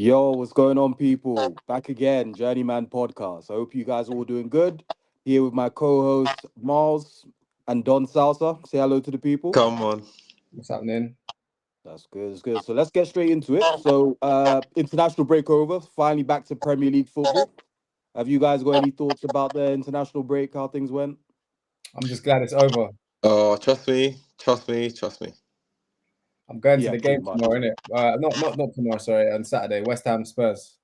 Yo, what's going on, people? Back again, Journeyman Podcast. I hope you guys are all doing good. Here with my co-hosts Miles and Don Salsa. Say hello to the people. Come on. What's happening? That's good. That's good. So let's get straight into it. So, international break over. Finally back to Premier League football. Have you guys got any thoughts about the international break? How things went? I'm just glad it's over. Oh, trust me. I'm going to Yeah, the pretty game much. tomorrow, innit? Not tomorrow. Sorry, on Saturday. West Ham Spurs.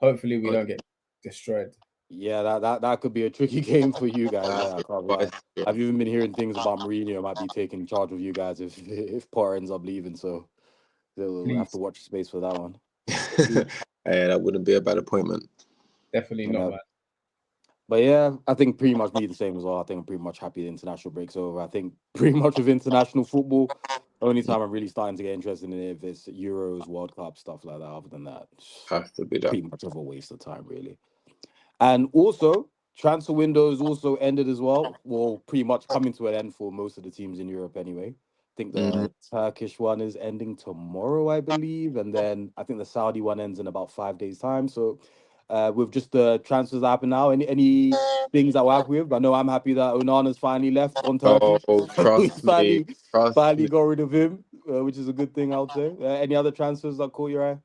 Hopefully, we But, don't get destroyed. Yeah, that could be a tricky game for you guys. I can't lie. but it's, I've even been hearing things about Mourinho might be taking charge of you guys if if Potter ends up leaving. So we'll have to Please, watch space for that one. yeah, that wouldn't be a bad appointment. definitely not, Yeah. man. But yeah, I think pretty much me the same as well. I think I'm pretty much happy the international break's over. I think pretty much with international football, only time I'm really starting to get interested in it if it's Euros, World Cup, stuff like that. Other than that, Has to be that. pretty much of a waste of time, really. And also, transfer windows also ended as well. Well, pretty much coming to an end for most of the teams in Europe anyway. I think Mhm. the Turkish one is ending tomorrow, I believe, and then I think the Saudi one ends in about 5 days' time. So, with just the transfers that happen now, any things that we're happy with? I know I'm happy that Onana's finally left on Oh, Turkey. We trust me, trust finally me. got rid of him, which is a good thing, I would say. Any other transfers that caught your eye?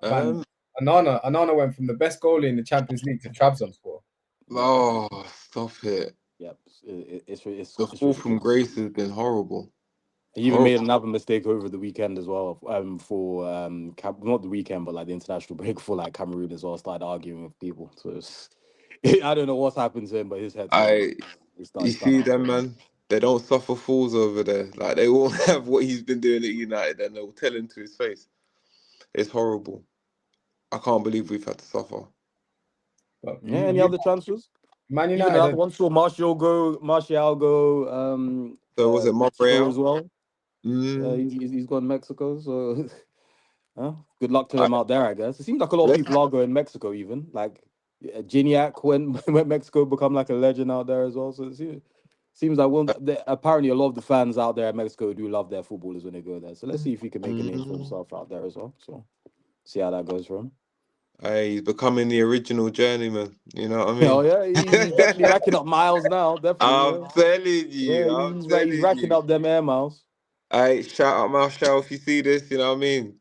Man, Um, Anana went from the best goalie in the Champions League to Trabzonspor. Yeah, oh, stop it. yeah, The it's fall from ridiculous. grace has been horrible. He even made Horrible. another mistake over the weekend as well. For not the weekend, but like the international break for like Cameroon as well. Started arguing with people. So I don't know what's happened to him, but his head's gone. I, He you started see them, arguing. man. They don't suffer fools over there. Like they won't have what he's been doing at United, and they'll tell him to his face. It's horrible. I can't believe we've had to suffer. But Yeah. Any other transfers? Man Even United, another one saw Martial go. So was it Mexico as Montreal? well. Yeah, Mm, he's gone Mexico. So good luck to I, him out there, I guess. It seems like a lot of let's, people are going Mexico, even like Gignac when Mexico become like a legend out there as well. So seems like apparently a lot of the fans out there in Mexico do love their footballers when they go there. So let's see if he can make a name for mm, himself out there as well. So see how that goes for him. he's becoming the original journeyman. You know what I Oh mean? yeah, he's definitely racking up miles now. Definitely, I'm yeah, telling yeah. you, I'm He's telling racking you. up them air miles. Hey, shout out Marshall if you see this. You know what I mean?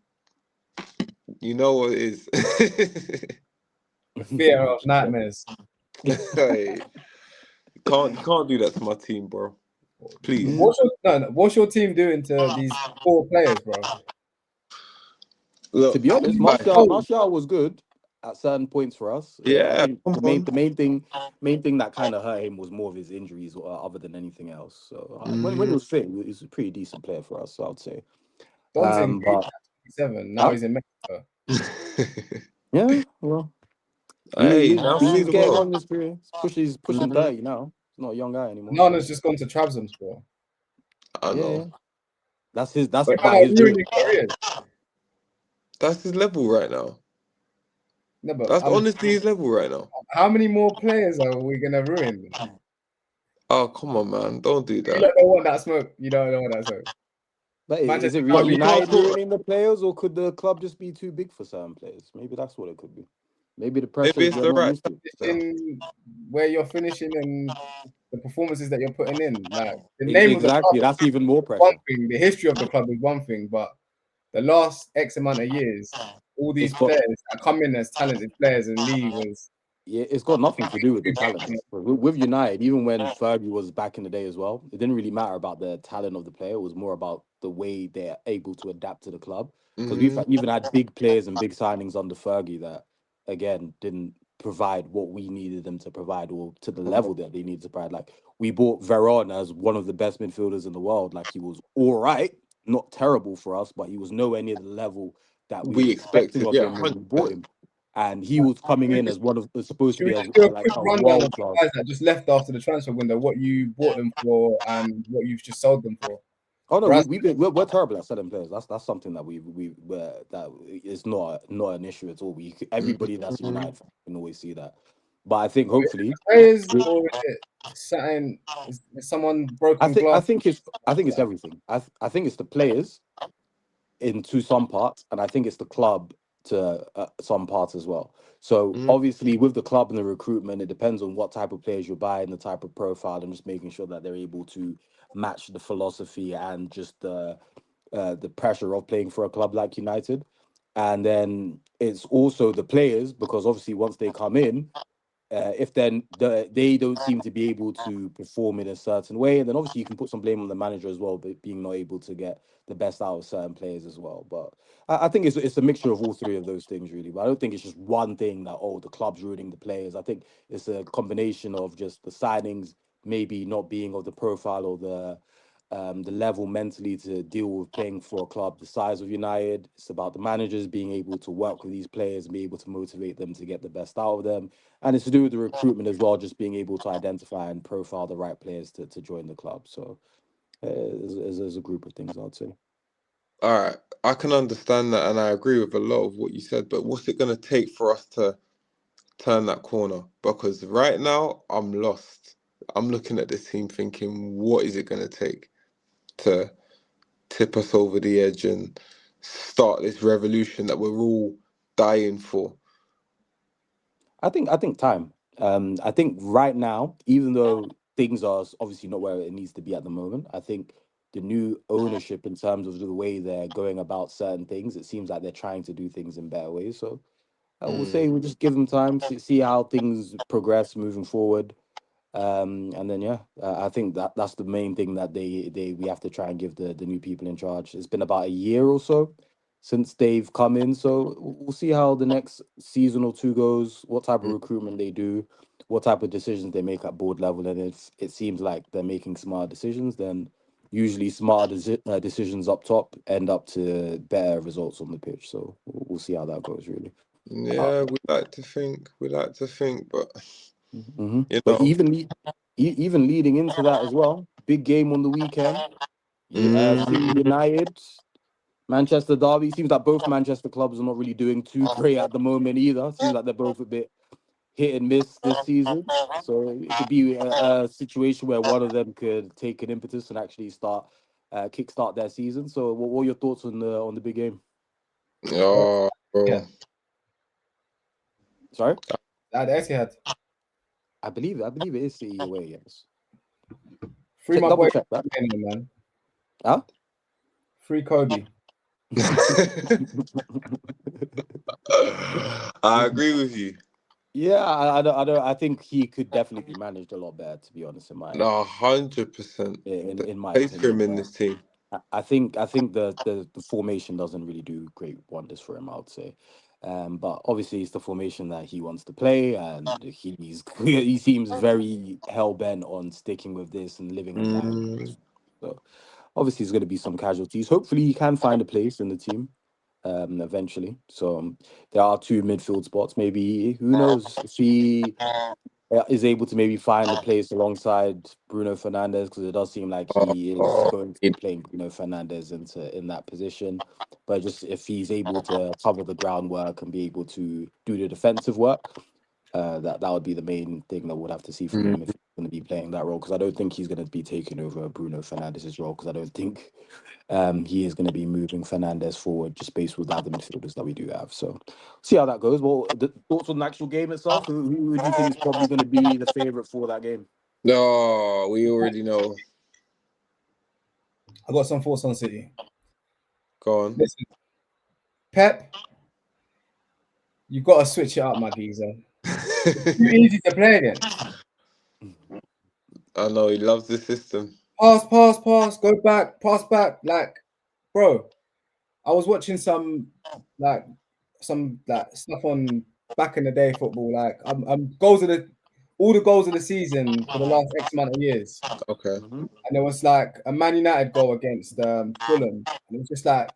You know what it is. the fear of Yeah. nightmares. Hey, you can't do that to my team, bro. Please. What's your team doing to these poor players, bro? To Look, be honest, Oh, Martial was good at certain points for us. I yeah, think come on. main thing that kind of hurt him was more of his injuries, other than anything else. So when he Mm, was fit, he was a pretty decent player for us. So I'd say. Dante But 27. Now huh? he's in Mexico. Yeah, well, hey, now see he's the getting world. on his career. He's pushing Mm, 30 now. He's not a young guy anymore. So Nana's just gone to Trabzonspor. I yeah, know. yeah. That's his. That's We're kind about of his level. ruining careers. That's his level right now. No, but That's honestly his level right now. how many more players are we gonna ruin? Oh, come on, man. Don't do You that. don't want that smoke. You don't want that smoke. But is Manchester it But can't be you can't United talk. ruining the players, or could the club just be too big for certain players? Maybe that's what it could be. Maybe the Maybe pressures it's they're the not right. used to. finishing where you're finishing and the performances that you're putting in. Like the name of the Exactly. club That's even more is one pressure. thing, the history of the club is one thing, but the last X amount of years, all It's these got players that come in as talented players and leave as Yeah, it's got nothing to do with the talent. With United, even when Fergie was back in the day as well, it didn't really matter about the talent of the player. It was more about the way they're able to adapt to the club. Because we've Mm, even had big players and big signings under Fergie that, again, didn't provide what we needed them to provide, or to the level that they needed to provide. Like we bought Veron as one of the best midfielders in the world. Like he was all right, not terrible for us, but he was nowhere near the level that we we were expecting expected, of yeah, him when we bought 100%. him, and he was coming in as one of supposed to should we be just as do a like quick a rundown of world the class. guys that just left after the transfer window, what you bought them for and what you've just sold them for? Oh no, Braz, we're terrible at selling players. That's something that that is not an issue at all. Everybody that's a Mhm. United fan can always see that. But I think hopefully, players we- or is it something? Is someone broken I glass? think it's everything. I think it's the players into some parts, and I think it's the club to some parts as well. So Mm. obviously with the club and the recruitment, it depends on what type of players you buy and the type of profile, and just making sure that they're able to match the philosophy and just the pressure of playing for a club like United. And then it's also the players, because obviously once they come in, if then they don't seem to be able to perform in a certain way, and then obviously you can put some blame on the manager as well, but being not able to get the best out of certain players as well. But I think it's a mixture of all three of those things really. But I don't think it's just one thing that, oh, the club's ruining the players. I think it's a combination of just the signings maybe not being of the profile or the level mentally to deal with playing for a club the size of United. It's about the managers being able to work with these players and be able to motivate them to get the best out of them. And it's to do with the recruitment as well, just being able to identify and profile the right players to join the club. So as a group of things, I'd say. All right, I can understand that, and I agree with a lot of what you said. But what's it going to take for us to turn that corner? Because right now, I'm lost. I'm looking at this team thinking, what is it going to take to tip us over the edge and start this revolution that we're all dying for? I think time. I think right now, even though things are obviously not where it needs to be at the moment, I think the new ownership in terms of the way they're going about certain things, it seems like they're trying to do things in better ways. So I will Mm. say we'll just give them time, see how things progress moving forward. And then yeah, I think that's the main thing that they we have to try and give the new people in charge. It's been about a year or so since they've come in, so we'll see how the next season or two goes, what type of Mm. recruitment they do, what type of decisions they make at board level, and if it seems like they're making smart decisions, then usually smarter decisions up top end up to better results on the pitch. So we'll see how that goes, really. Yeah, we like to think, but you But know, even leading into that as well, big game on the weekend. City mm, United, Manchester Derby. Seems like both Manchester clubs are not really doing too great at the moment either. Seems like they're both a bit hit and miss this season. So it could be a situation where one of them could take an impetus and actually start kickstart their season. So what were your thoughts on the big game? oh, Yeah, bro. Sorry, at Etihad. I believe it is City away. Yes, Free my double boy, check that. man. Huh? Free Kobe. I agree with you. Yeah, I don't. I think he could definitely be managed a lot better, to be honest, No, 100%. in There's in my place for him opinion. in But this team. I think the formation doesn't really do great wonders for him, I would say. But obviously it's the formation that he wants to play, and he seems very hell bent on sticking with this and living and dying. Mm, So obviously there's going to be some casualties. Hopefully he can find a place in the team eventually. So there are two midfield spots. Maybe who knows if he is able to maybe find a place alongside Bruno Fernandes, because it does seem like oh, he is oh, going to be playing Bruno Fernandes in that position. But just if he's able to cover the groundwork and be able to do the defensive work, that would be the main thing that we'd have to see from mm, him if he's going to be playing that role. Because I don't think he's going to be taking over Bruno Fernandes's role. Because I don't think he is going to be moving Fernandes forward just based with the other midfielders that we do have. So see how that goes. Well, the thoughts on the actual game itself. Who would you think is probably going to be the favorite for that game? no, we already know. I got some thoughts on City. Go on. Listen, Pep, you got to switch it up, my geezer. Too easy to play against. I know he loves the system. Pass, pass, pass. Go back, pass back. Like, bro, I was watching like some stuff on back in the day football. Like, goals of the all the goals of the season for the last X amount of years. Okay. Mm-hmm. And there was like a Man United goal against Fulham, and it was just like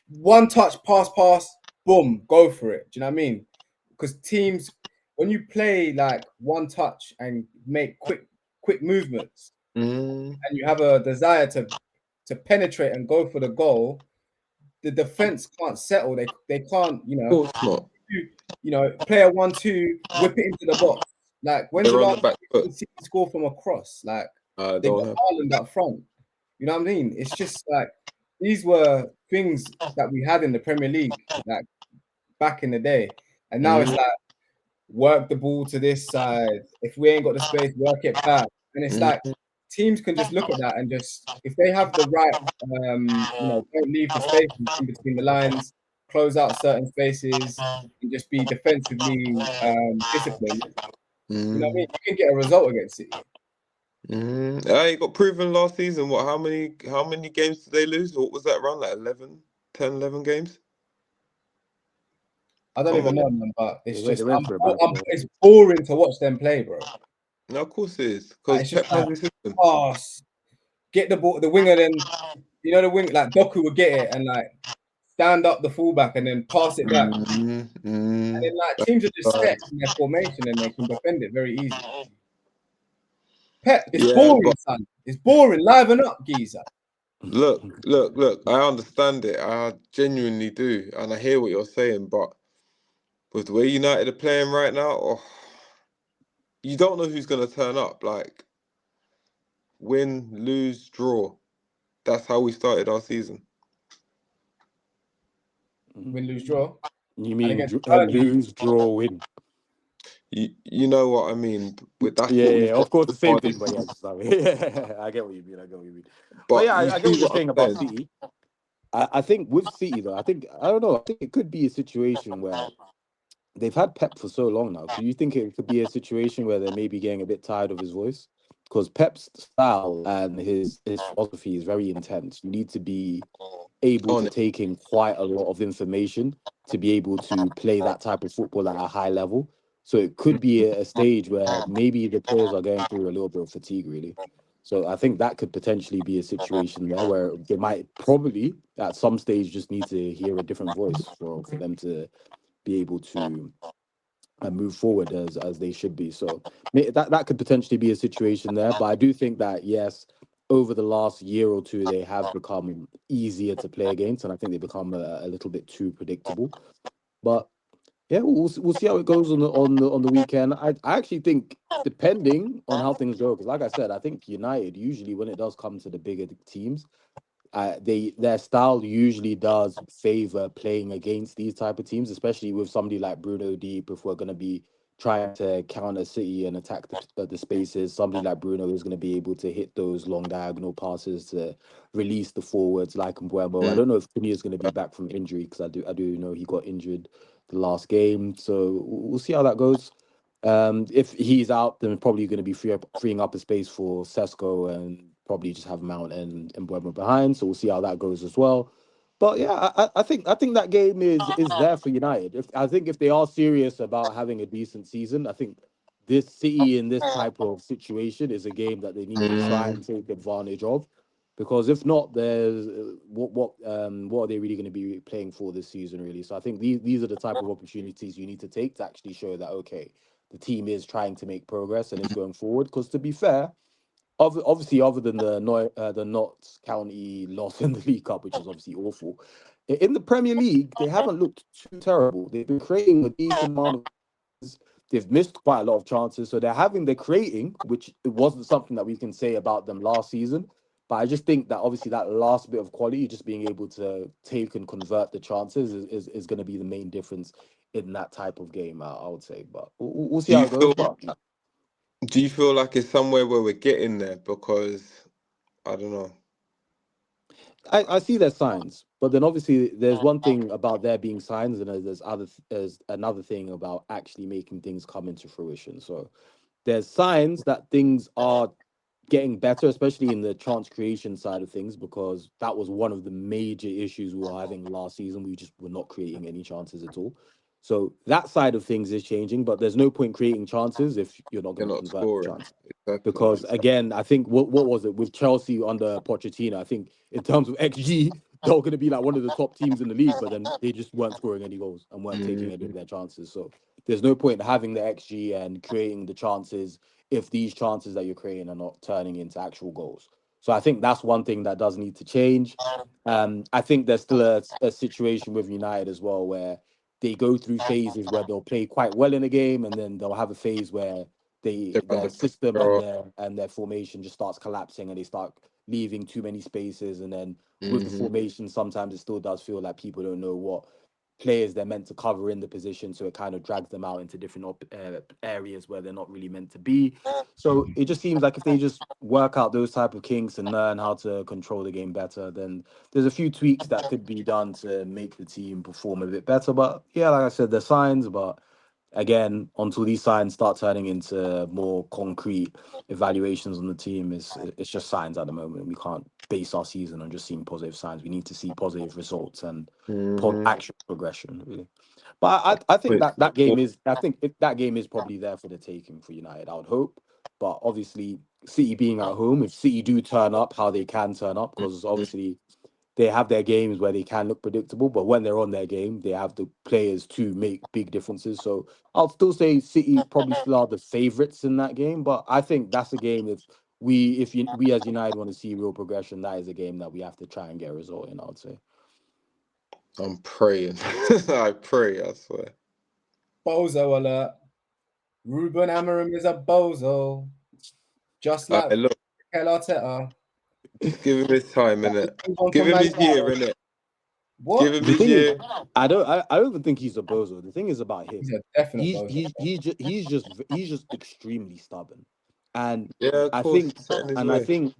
one touch, pass, pass, boom, go for it. Do you know what I mean? Because teams, when you play like one touch and make quick movements, Mm, and you have a desire to penetrate and go for the goal, the defense can't settle. They can't, of course not. play a 1-2, whip it into the box. Like, when's the They're on the last back time foot. you see score from a cross? Like, I they don't got have. Ireland up front. You know what I mean? It's just like these were things that we had in the Premier League. Like, back in the day, and now it's like work the ball to this side. If we ain't got the space, work it back, and it's like teams can just look at that and just if they have the right, don't leave the space in between the lines, close out certain spaces, and just be defensively disciplined. You know what I mean? You can get a result against City. It got proven last season. What? How many games did they lose? What was that run? Like 11, 10, 11 games? I don't Come even on. know, man, but it's They just went for it back. it's boring to watch them play, bro. No, of course it is. Like, Because it's just Pep like has his system. pass, get the ball, the winger, then the wing like Doku would get it and like stand up the fullback and then pass it back. And then like teams are just set in their formation and they can defend it very easy. Pep, it's boring, But son. It's boring. Liven up, geezer. look. I understand it. I genuinely do, and I hear what you're saying. But with the way United are playing right now, you don't know who's gonna turn up. Like win, lose, draw. That's how we started our season. Win, lose, draw. You And mean against Fergie, lose, draw, win? You know what I mean. That's Yeah, what we've yeah, got of course, the same on thing. this But yeah, season. just yeah, I get what you mean. I get what you mean. But But yeah, you I get see what you're what saying I'm about saying. City. I think with City though, I don't know. I think it could be a situation where they've had Pep for so long now. Do you think it could be a situation where they're maybe getting a bit tired of his voice? Because Pep's style and his philosophy is very intense. You need to be able On to it. take in quite a lot of information to be able to play that type of football at a high level. So it could be a stage where maybe the players are going through a little bit of fatigue, really. So I think that could potentially be a situation there where they might probably at some stage just need to hear a different voice for them to be able to move forward as they should be. So that could potentially be a situation there. But I do think that yes, over the last year or two, they have become easier to play against, and I think they become a little bit too predictable. But yeah, we'll see how it goes on the weekend. I actually think depending on how things go, because like I said, I think United usually when it does come to the bigger teams, their style usually does favor playing against these type of teams, especially with somebody like Bruno Deep. If we're going to be trying to counter City and attack the spaces, somebody like Bruno is going to be able to hit those long diagonal passes to release the forwards like Mbuemo. I Mm. don't know if Cunha is going to be back from injury because I do know he got injured the last game, so we'll see how that goes. If he's out, then probably going to be freeing up a space for Sesko and probably just have Mount and Mbeumo behind. So we'll see how that goes as well. But yeah, I think that game is there for United. I think if they are serious about having a decent season, I think this City in this type of situation is a game that they need to try and take advantage of. Because if not, there's what are they really going to be playing for this season, really? So I think these are the type of opportunities you need to take to actually show that okay, the team is trying to make progress and is going forward. Because to be fair, obviously, other than the Notts County loss in the League Cup, which was obviously awful, in the Premier League they haven't looked too terrible. They've been creating a decent amount of. They've missed quite a lot of chances, so they're creating, which it wasn't something that we can say about them last season. But I just think that obviously that last bit of quality, just being able to take and convert the chances, is going to be the main difference in that type of game. I would say, but we'll see Do how you it goes. feel? But Do you feel like it's somewhere where we're getting there? Because I don't know. I see there's signs, but then obviously there's one thing about there being signs, and there's another thing about actually making things come into fruition. So there's signs that things are getting better, especially in the chance creation side of things, because that was one of the major issues we were having last season. We just were not creating any chances at all. So that side of things is changing, but there's no point creating chances if you're not You're going to not convert the scoring. chance. Exactly. Because again, I think what was it with Chelsea under Pochettino? I think in terms of XG, they were going to be like one of the top teams in the league, but then they just weren't scoring any goals and weren't taking any of Mm. their chances. So there's no point having the XG and creating the chances if these chances that you're creating are not turning into actual goals. So I think that's one thing that does need to change. I think there's still a situation with United as well where they go through phases where they'll play quite well in a game and then they'll have a phase where They're their under system and pressure. their formation just starts collapsing and they start leaving too many spaces. And then with the Hmm. formation, sometimes it still does feel like people don't know players they're meant to cover in the position, so it kind of drags them out into different areas where they're not really meant to be. So it just seems like if they just work out those type of kinks and learn how to control the game better, then there's a few tweaks that could be done to make the team perform a bit better. But yeah, like I said, there's signs, but again, until these signs start turning into more concrete evaluations on the team, it's just signs at the moment. We can't base our season on just seeing positive signs. We need to see positive results and actual progression, really. But I think Wait, that game is that game is probably there for the taking for United. I would hope, but obviously City being at home, if City do turn up, how they can turn up, because obviously they have their games where they can look predictable, but when they're on their game, they have the players to make big differences. So I'll still say City probably still are the favourites in that game, but I think that's a game we as United want to see real progression, that is a game that we have to try and get a result in, I would say. I'm praying. I pray, I swear. Bozo alert. Ruben Amorim is a bozo. Just like Look, Mikel Arteta. give him his time, innit? Give him his year, innit? What? Give him The his thing is, year. I don't even think he's a bozo. The thing is about him, He's a definite he's bozo. he's just extremely stubborn, and Yeah, of I course, think he's set in his and I way. think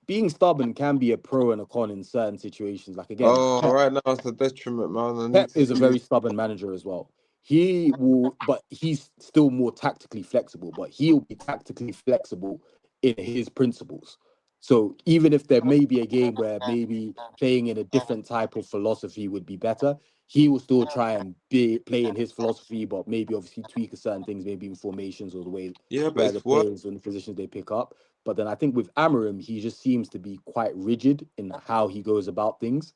being stubborn can be a pro and a con in certain situations. Like again, Oh, right now it's a detriment, man. I need Pep to is a see. very stubborn manager as well. He will, but he's still more tactically flexible. But he'll be tactically flexible in his principles. So even if there may be a game where maybe playing in a different type of philosophy would be better, he will still try and play in his philosophy, but maybe obviously tweak certain things, maybe in formations or the way Yeah, but where the it's work. players and the positions they pick up. But then I think with Amarim, he just seems to be quite rigid in how he goes about things,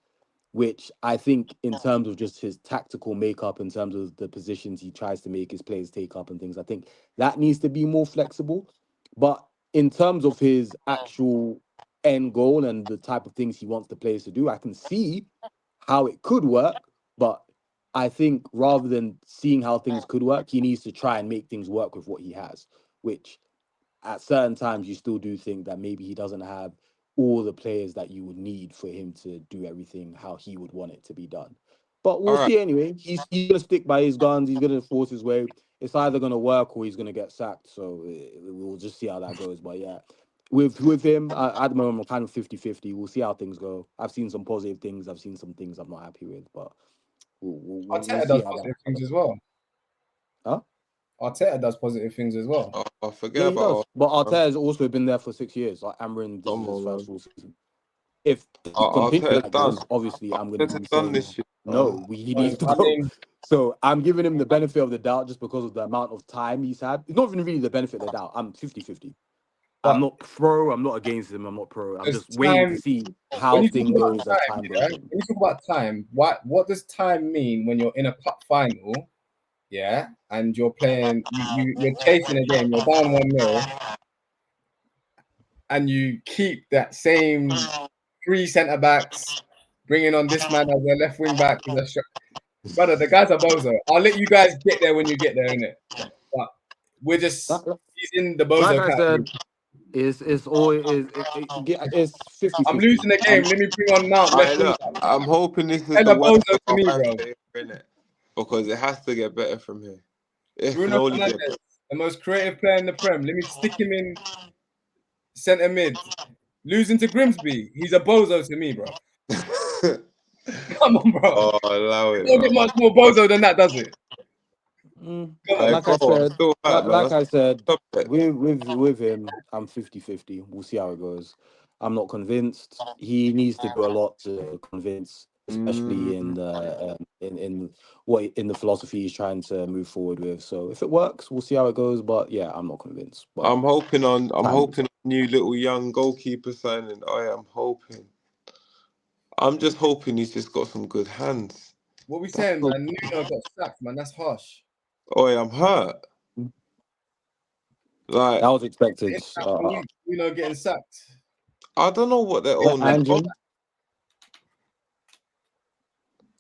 which I think in terms of just his tactical makeup, in terms of the positions he tries to make his players take up and things, I think that needs to be more flexible. But in terms of his actual end goal and the type of things he wants the players to do, I can see how it could work. But I think rather than seeing how things could work, he needs to try and make things work with what he has, which at certain times you still do think that maybe he doesn't have all the players that you would need for him to do everything how he would want it to be done. But All we'll right. see anyway. He's gonna stick by his guns. He's gonna force his way. It's either gonna work or he's gonna get sacked. So we'll just see how that goes. But yeah, with him at the moment, I'm kind of 50-50. We'll see how things go. I've seen some positive things. I've seen some things I'm not happy with. But we'll Arteta see does how that. positive things as well. Huh? Arteta does positive things as well. Oh, forget Yeah, he does. about But man. Arteta has also been there for 6 years. Like Amarin, this is Come his on, first man. full season. If he continues Arteta's like done. this, obviously I'm going to Arteta's be done saying this shit, man. no, he needs to I go. mean, So I'm giving him the benefit of the doubt just because of the amount of time he's had. It's not even really the benefit of the doubt. I'm 50-50. I'm but not pro. I'm not against him. I'm not pro. I'm there's just waiting to time. see When how you talk thing about goes as time, time yeah, goes on. when you talk about time, what does time mean when you're in a cup final, yeah, and you're playing, you're chasing a game, you're down 1-0, and you keep that same three centre backs, bringing on this man as a left wing back. Brother, the guys are bozo. I'll let you guys get there when you get there, innit? But we're just, Like, he's in the like bozo I category. said, it's always it's 50 I'm 50. losing the game. Let me bring on Mount I left wing look. back. I'm hoping this is And the a worst bozo of to our me, bad bro. player, innit? Because it has to get better from here. It can Bruno only get Fernandes, the most creative player in the Prem. Let me stick him in centre mid. Losing to Grimsby. He's a bozo to me, bro. better. Come on, bro. Oh, allow It it, don't get man. much more bozo than that, does it? Come on. I Like I go. I'm said, still hurt, man. like I said, Stop it. with him, I'm 50-50. We'll see how it goes. I'm not convinced. He needs to do a lot to convince, especially in Mm, the in the philosophy he's trying to move forward with. So if it works, we'll see how it goes. But yeah, I'm not convinced. But I'm time will hoping tell. on new little young goalkeeper signing. I am hoping. I'm just hoping he's just got some good hands. What we That's saying, the- man? Nuno got sacked, man. That's harsh. Oh, I'm hurt. Like that was The expected. international week, Nuno getting sacked. I don't know what they're But all on.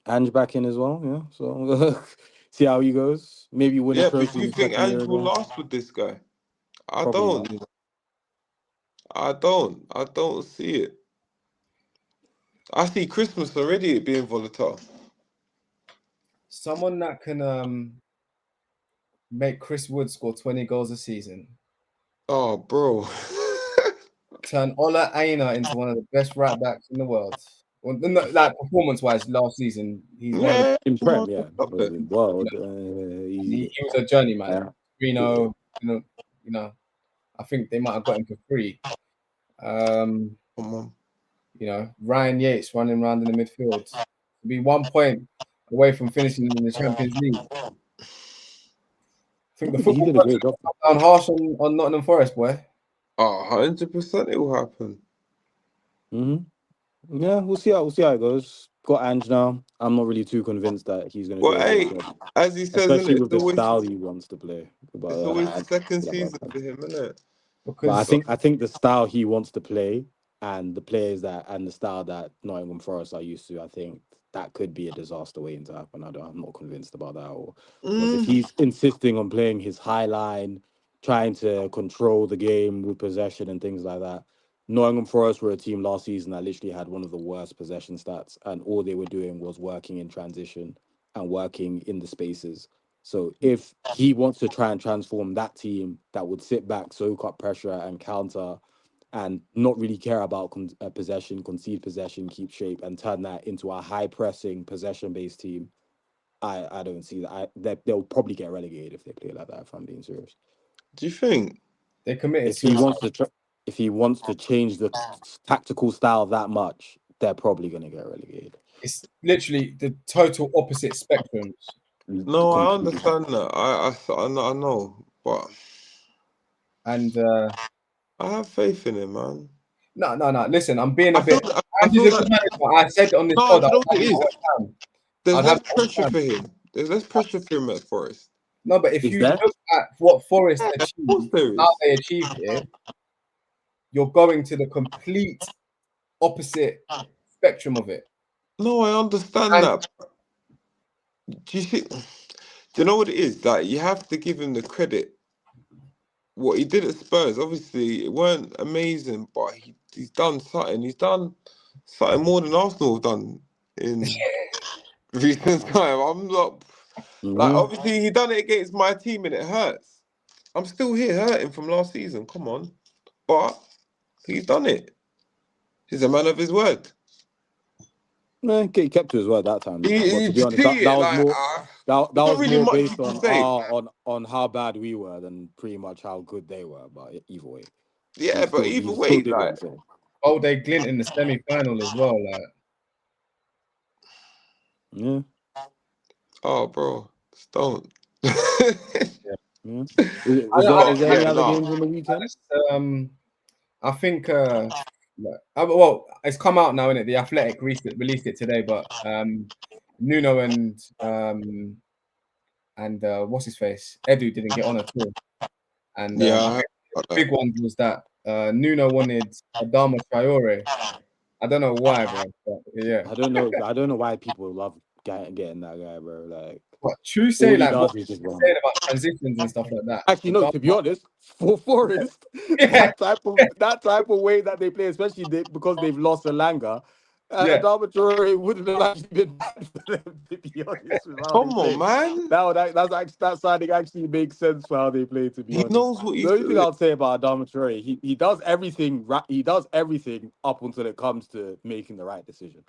Ange back in as well. Yeah. So see how he goes. Maybe win a Yeah, but trophy do in you his think second year Ange will again. last with this guy? I Probably don't. not. You know. I don't see it. I see Christmas already being volatile. Someone that can make Chris Wood score 20 goals a season. Oh, bro. Turn Ola Aina into one of the best right backs in the world. Well, like performance-wise, last season he's one of the. Yeah, In come Prem, on, yeah. stop it. World, He was a journeyman. yeah. Reno, you know, I think they might have got him for free. Come on. Ryan Yates running around in the midfield. Be 1 point away from finishing in the Champions League. I think the He football did a great job. gods down harsh on Nottingham Forest, boy. Oh, 100% it will happen. Yeah, we'll see how it goes. Got Ange now. I'm not really too convinced that he's going to do Well, a great hey, job, as he says, especially innit, with the style he wants to play. it's But always the second feel like season for him, innit? But Because I think the style he wants to play and the players that and the style that Nottingham Forest are used to, I think that could be a disaster waiting to happen. I'm not convinced about that. Because if Mm. he's insisting on playing his high line, trying to control the game with possession and things like that, Nottingham Forest were a team last season that literally had one of the worst possession stats, and all they were doing was working in transition and working in the spaces. So if he wants to try and transform that team that would sit back, soak up pressure and counter and not really care about possession, concede possession, keep shape, and turn that into a high pressing, possession based team, I don't see that. They'll probably get relegated if they play like that, if I'm being serious. Do you think? they committed If he suicide. wants to if he wants to change the tactical style that much, they're probably going to get relegated. It's literally the total opposite spectrums. No, I Completely. understand that. I know, but And I have faith in him, man. no. Listen, I'm being a I feel, bit. I Ange is feel a like good manager. I said on this no, pod, do you know what it is? There's I'd have less it all the pressure time. for him. There's less pressure for him at Forest. No, but if Is you there? look at what Forest Yeah, of course achieved, there how is. they achieved it, you're going to the complete opposite spectrum of it. No, I understand And that. Do you see? Do you know what it is? That you have to give him the credit. What he did at Spurs, obviously, it weren't amazing, but he's done something. He's done something more than Arsenal have done in recent time. I'm not like Mhm. obviously he done it against my team and it hurts. I'm still here hurting from last season. Come on, but he's done it. He's a man of his word. He kept to his word that time. But He to be honest, see that it was like more that there's not was really more much you based can on say. on how bad we were than pretty much how good they were. But either way, Yeah, but either he way, still did what like he said. oh, they glint in the semi-final as well. Like, Yeah, oh, bro, just don't. yeah. I Is there any Yeah, other no. games on the weekend? I think well, it's come out now, innit? The Athletic released it today, but Nuno and what's his face, Edu didn't get on at all. And Yeah, I think the big one was that Nuno wanted Adama Traore. I don't know why, bro. But yeah. I don't know. I don't know why people love getting that guy, bro. Like But true all say, he like what does is just you're run. saying about transitions and stuff like that. Actually, no. To be Adama, honest, for Forest, yeah, that type of way that they play, especially because they've lost Alanga, yeah. Adama Traore wouldn't have actually been bad for them. To be honest, with how they come on, play, man. that signing actually makes sense for how they play. To be He honest, knows what the he's only thing doing. I'll say about Adama Traore, he does everything. He does everything up until it comes to making the right decision.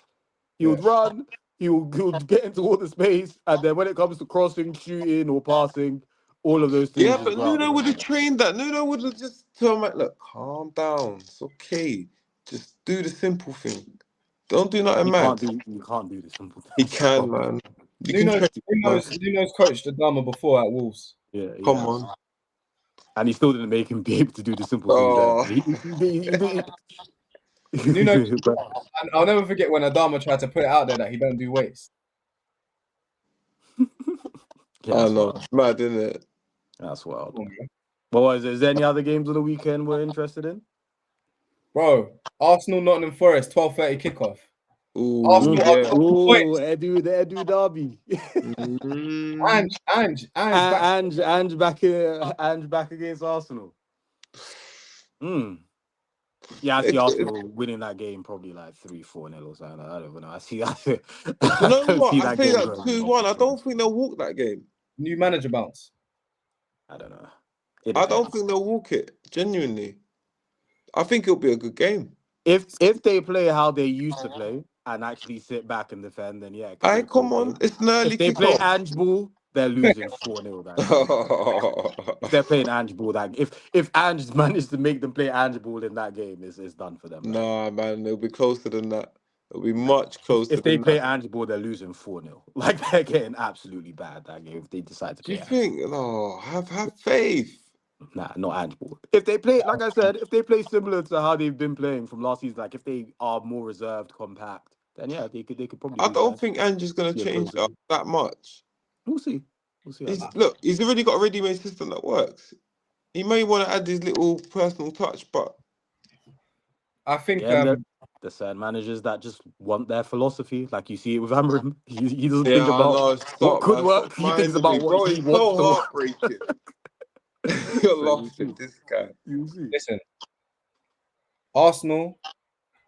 He Yeah. would run, he would get into all the space, and then when it comes to crossing, shooting, or passing, all of those things Yeah, just but go out the Nuno would have window. trained that. Nuno would have just told him, like, look, calm down. It's okay. Just do the simple thing. Don't do nothing mad. You can't do the simple thing. He That's the can, problem. man. You can Nuno's, train him, man. Nuno's coached Adama before at Wolves. Yeah, he Come has. on. And he still didn't make him be able to do the simple things there. Oh, Nuno, But, and I'll never forget when Adama tried to put it out there that he don't do weights. yeah, I that's know. wild. It's mad, isn't it? That's wild. Come on, man. But is there any other games on the weekend we're interested in? Bro, Arsenal, Nottingham Forest, 12:30 kickoff. Ooh, Arsenal yeah. are 12 points. The Edu Derby. Mm. Ange back. Ange back against Arsenal. Hmm. Yeah, I see It- Arsenal winning that game probably like 3-4-0 or something. I don't know. I see that. do you I know don't what? see I that say game that going off 2-1. the I don't tracks. think they'll walk that game. New manager bounce. I don't know. It I don't depends. think they'll walk it. Genuinely, I think it'll be a good game. If they play how they used to play and actually sit back and defend, then yeah, it could be I a close come on, game. it's an early If they play kickoff. Ange-ball, they're losing 4-0 that game. If they're playing Ange-ball, that if Ange managed to make them play Ange-ball in that game, it's done for them. That game. Nah, man, it'll be closer than that. It'll be much closer If they than play that. Ange-ball, they're losing 4-0. Like they're getting absolutely bad that game if they decide to Do you play Ange. think? No, have faith. Nah, not Ange-ball. If they play, like I said, if they play similar to how they've been playing from last season, like if they are more reserved, compact, then yeah, they could probably I beat don't Ange. think Ange is gonna Be a change closer it up game. that much. We'll see. We'll see how that goes. He's already got a ready-made system that works. He may want to add his little personal touch, but I think Again, there's certain managers that just want their philosophy. Like you see it with Amram. He doesn't yeah, think I about know. what Stop, could man. work. Stop He thinks minding me, about what bro. he It's wants so to work. heartbreaking. You're So you laughing, see. this guy. You see. listen, Arsenal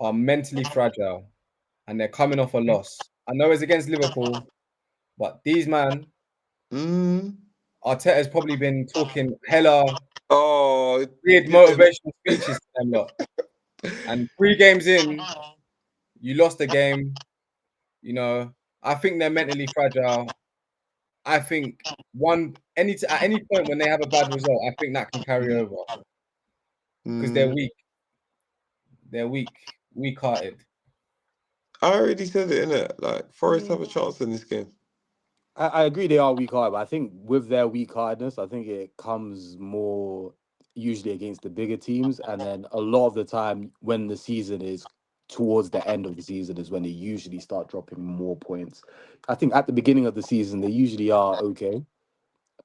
are mentally fragile and they're coming off a loss. I know it's against Liverpool, but these man, Mm. Arteta's probably been talking hella Oh, weird didn't. motivational speeches to them lot. And 3 games in, you lost a game. You know, I think they're mentally fragile. I think at any point when they have a bad result, I think that can carry over because they're Mm. weak. They're weak-hearted. I already said it, innit? Like, Forest have a chance in this game. I agree they are weak hearted, but I think with their weak heartedness, I think it comes more usually against the bigger teams. And then a lot of the time when the season is towards the end of the season is when they usually start dropping more points. I think at the beginning of the season they usually are okay.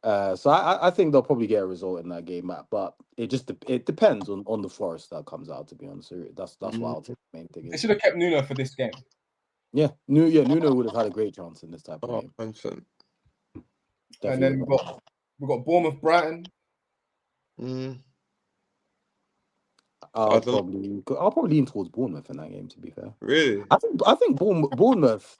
So I think they'll probably get a result in that game, Matt. But it depends on the Forest that comes out. To be honest, so that's what Mm. I'll take. The main thing They is, should have kept Nuno for this game. Nuno would have had a great chance in this type of Oh, game. 100%. And Definitely then would have. we've got Bournemouth, Brighton. Mm. I I'll don't probably lean towards Bournemouth in that game. To be fair, really. I think Bournemouth.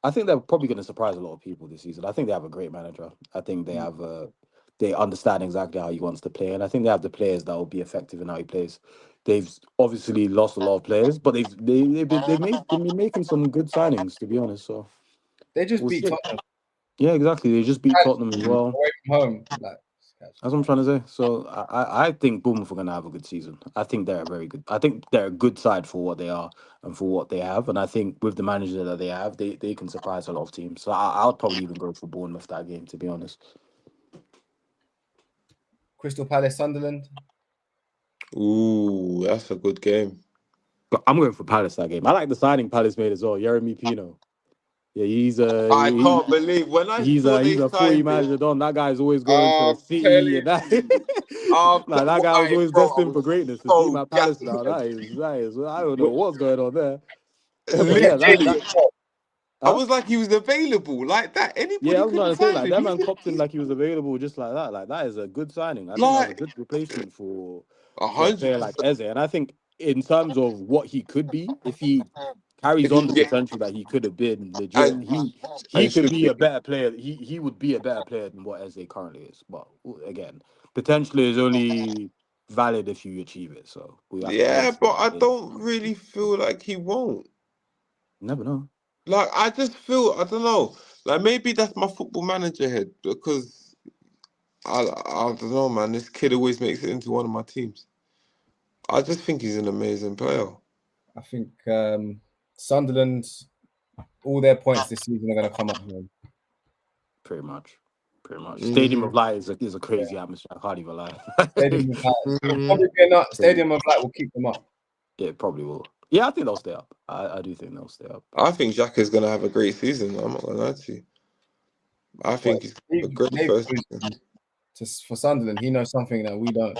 I think they're probably going to surprise a lot of people this season. I think they have a great manager. I think they understand exactly how he wants to play, and I think they have the players that will be effective in how he plays. They've obviously lost a lot of players, but they've been making some good signings, to be honest. So They just we'll beat see. Tottenham Yeah, exactly. They just beat Tottenham as well. away from home. Like, That's what I'm trying to say. So I think Bournemouth are going to have a good season. I think they're a very good. I think they're a good side for what they are and for what they have. And I think with the manager that they have, they can surprise a lot of teams. So I would probably even go for Bournemouth that game, to be honest. Crystal Palace, Sunderland. Ooh, that's a good game. But I'm going for Palace that game. I like the signing Palace made as well. Jeremy Pino. Yeah, I can't believe when I saw he's they a footy signed him. manager. Don, that guy's always going to I'm City and telling that. you. Like that guy was always Bro, I destined was for greatness. To see him so at Palace gassed. now, that is. I don't know what's going on there. They But yeah, kept that Jamie Literally, that as well. I huh? was like he was available like that. Yeah, I Anybody was could have trying to say signed like him. that man copped him like he was available just like that. Like that is a good signing. I think that's a Like good replacement for a player 100%. like Eze. And I think in terms of what he could be, if he carries If he on can the get potential that he could have been, legit, and he and could should be be. a better player. He would be a better player than what Eze currently is. But again, potential is only valid if you achieve it. So we have to wait and Yeah, see but what I it is. don't really feel like he won't. Never know. Like I just feel I don't know. Like maybe that's my football manager head because I don't know, man. This kid always makes it into one of my teams. I just think he's an amazing player. I think Sunderland, all their points this season are going to come at home. Pretty much. Pretty much. Stadium Mm, of Light is a crazy atmosphere. I can't even lie. Stadium of Light, it'll mm. probably be enough. Stadium of Light will keep them up. Yeah, it probably will. Yeah, I think they'll stay up. I do think they'll stay up. I think Jack is gonna have a great season. I'm not gonna lie to you. I But think he's a great Dave first goes season. for Sunderland, he knows something that we don't.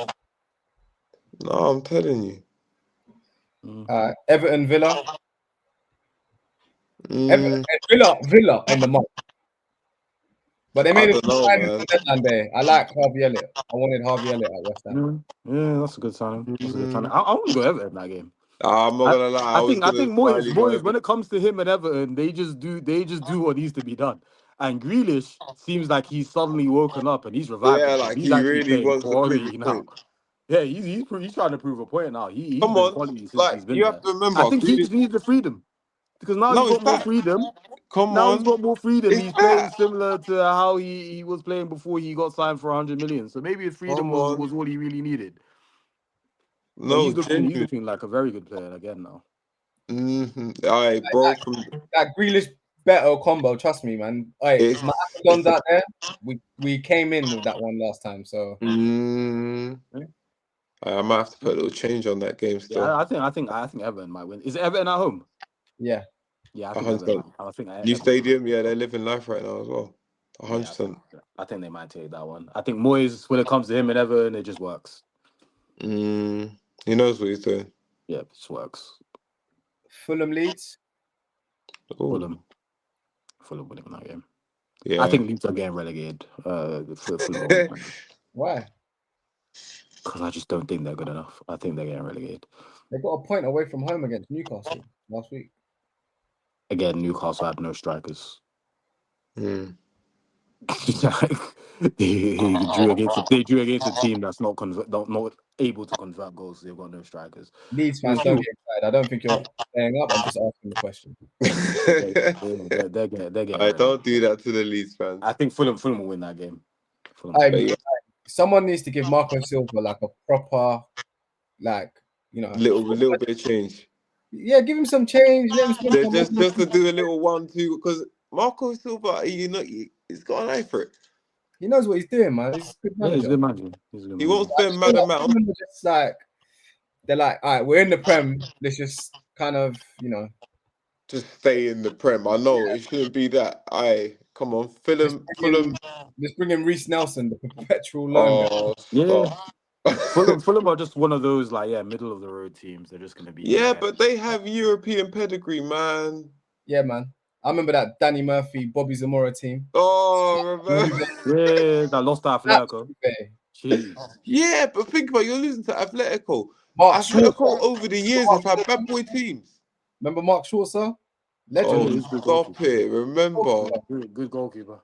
No, I'm telling you. Everton, Villa. Mm, Villa in the month. But they I made a don't good know, signing man. on deadline day. I like Harvey Elliott. I wanted Harvey Elliott at West Ham. Yeah, that's a good signing. That's a good signing. I want to go Everton in that game. I'm not I, gonna lie. I was I gonna think slightly go Moyes, over. when it comes to him and Everton, they just do what needs to be done. And Grealish seems like he's suddenly woken up and he's revived Yeah, himself. like He's he actually really playing wants to prove a quality now. point. Yeah, he's trying to prove a point now. He's Come been on, quality since like he's been you have there. to remember, I think he Grealish. just needs the freedom because now he's No, it's got more that. freedom. Come Now he's on, got more freedom. it's He's playing that. similar to how he was playing before he got signed for 100 million. So maybe his freedom Come on. was all he really needed. But No, he's genuine. looking like a very good player again now. All right, bro. That Grealish better combo, trust me, man. Hey, It's my it's Dons out there. We came in with that one last time, so I might have to put a little change on that game still. Yeah, I think Everton might win. Is it Everton at home? yeah. Yeah, I think 100%. Everton. I think New Everton. stadium, yeah, they're living life right now as well. Yeah, 100%. I think they might take that one. I think Moyes, when it comes to him and Everton, it just works. He knows what he's doing. Yeah, it just works. Fulham Leeds. Fulham winning that game. Yeah. I think Leeds are getting relegated. For Fulham. Why? Because I just don't think they're good enough. I think they're getting relegated. They got a point away from home against Newcastle last week. Again, Newcastle had no strikers. Mm. they drew against a team that's not able to convert goals. They've got no strikers. Leeds fans, don't get excited. I don't think you're playing up. I'm just asking the question. They're getting I don't relegated. do that to the Leeds fans. I think Fulham will win that game. Fulham. Someone needs to give Marco Silva like a proper, like, you know, little bit of change. Yeah, give him some change. Let him spend some Just to do a little 1-2 because Marco Silva, he's got an eye for it. He knows what he's doing, man. He's a good manager. He's a good manager. He won't spend mad amount. Just like they're like, all right, we're in the Prem. Let's just kind of, just stay in the Prem. I know it shouldn't be that. Come on, Fulham. Let's bring in Reece Nelson, the perpetual loan. Oh, yeah. Fulham are just one of those middle of the road teams. They're just going to be but they have European pedigree, man. Yeah, man. I remember that Danny Murphy, Bobby Zamora team. Oh, remember? Yeah, that lost to Atletico. Jeez. Yeah, but think about it, you're losing to Atletico. Mark Atletico over the years have had bad boy teams. Remember Mark Schwarzer? Legend. Stop it. Remember. Good goalkeeper.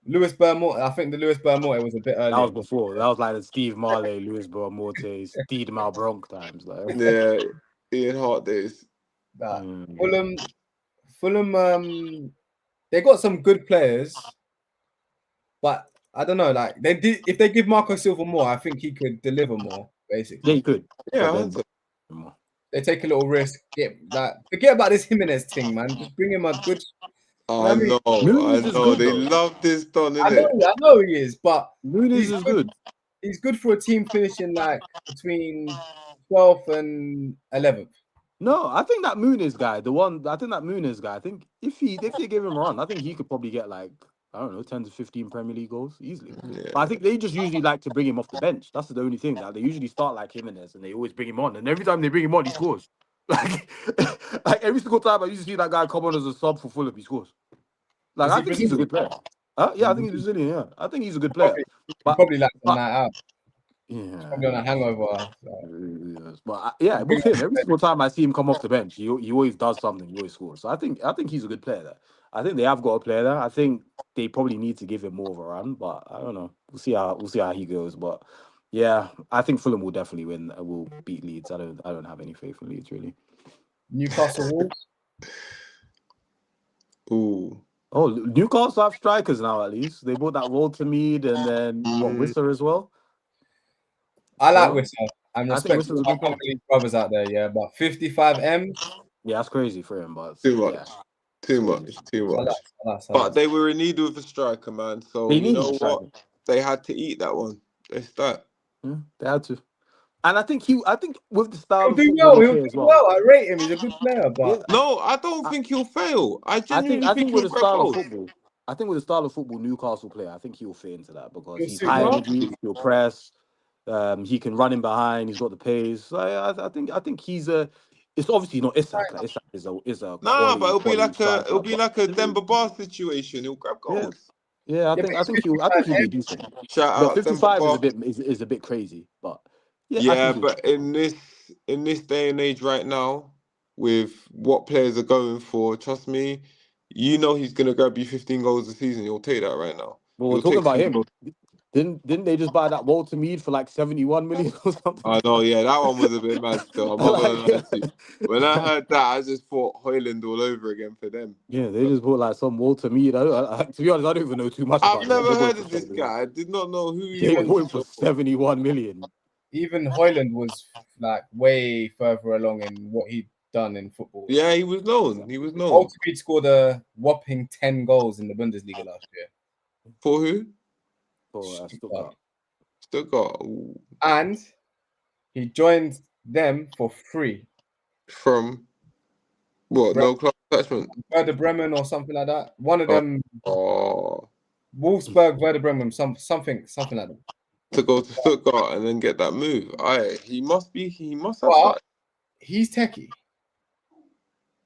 Lewis Burmore. I think the Lewis Burmore was a bit early. That was before. That was like the Steve Marley, Lewis Burmore, Steve Malbronk times. Yeah, Ian Hart days. Fulham, they got some good players, but I don't know. Like if they give Marco Silva more, I think he could deliver more. Basically, yeah, he could. Yeah, they take a little risk. Forget about this Jimenez thing, man. Just bring him a good. I know. They love this Don, innit? I know he is, but Nunes is good. He's good for a team finishing like between 12th and 11th. No, I think that Muniz guy, I think if they give him a run, I think he could probably get 10 to 15 Premier League goals easily. Yeah. But I think they just usually like to bring him off the bench. That's the only thing. That they usually start like Jimenez and they always bring him on. And every time they bring him on, he scores. Like every single time I used to see that guy come on as a sub for Fulham, he scores. I think he's a good player. Yeah, I think he's Brazilian. Yeah, I think he's a good player. Probably like a night out. Yeah, probably on a hangover. But with him, every single time I see him come off the bench, he always does something. He always scores. So I think he's a good player there. I think they have got a player there. I think they probably need to give him more of a run, but I don't know. We'll see how he goes. But yeah, I think Fulham will definitely win. Will beat Leeds. I don't have any faith in Leeds really. Newcastle Wolves. Ooh. Oh, Newcastle have strikers now. At least they bought that Walter Mead and then Whistler as well. I like Whistler. I'm respecting my family brothers out there, yeah. But 55 M. Yeah, that's crazy for him, but too much. Too much. But they were in need of a striker, man. So you know what? They had to eat that one. They start. Yeah, they had to. And I think with the style he'll do well. I rate him. He's a good player, but no, I don't think he'll fail. I genuinely think with he'll the style of football. I think with the style of football Newcastle play, I think he'll fit into that because he's high energy, he'll press, he can run in behind, he's got the pace. So I think he's a. It's obviously not Isak. Isak is a. Nah, but it'll be like a Demba Ba situation. He'll grab goals. Yeah, Yeah, but I he's think been I think he'll be every decent. Shout But out them 55 Bar. is a bit crazy. But yeah, I Yeah, think he'll. but in this day and age right now, with what players are going for, trust me, you know he's gonna grab you 15 goals a season. You'll take that right now. But we're You'll talking take about 10 goals. him. Didn't they just buy that Walter Mead for like 71 million or something? I know, yeah, that one was a bit mad still. I'm not gonna Like, lie to you. When I heard that, I just thought Hoyland all over again for them. yeah, they just bought like some Walter Mead. To be honest, I don't even know too much I've about him. never They bought him heard for of this 71. guy. I did not know who he They was. bought him for 71 million. even Hoyland was like way further along in what he'd done in football. Yeah, he was known. He was known. Ultimately scored a whopping 10 goals in the Bundesliga last year. For who? For Stuttgart. Stuttgart. Ooh. And he joined them for free. From what? No club attachment. Werder Bremen or something like that. One of them, Oh, Wolfsburg, Werder Bremen, something like that. to go to Stuttgart and then get that move. He must be. He must have But something. he's techie.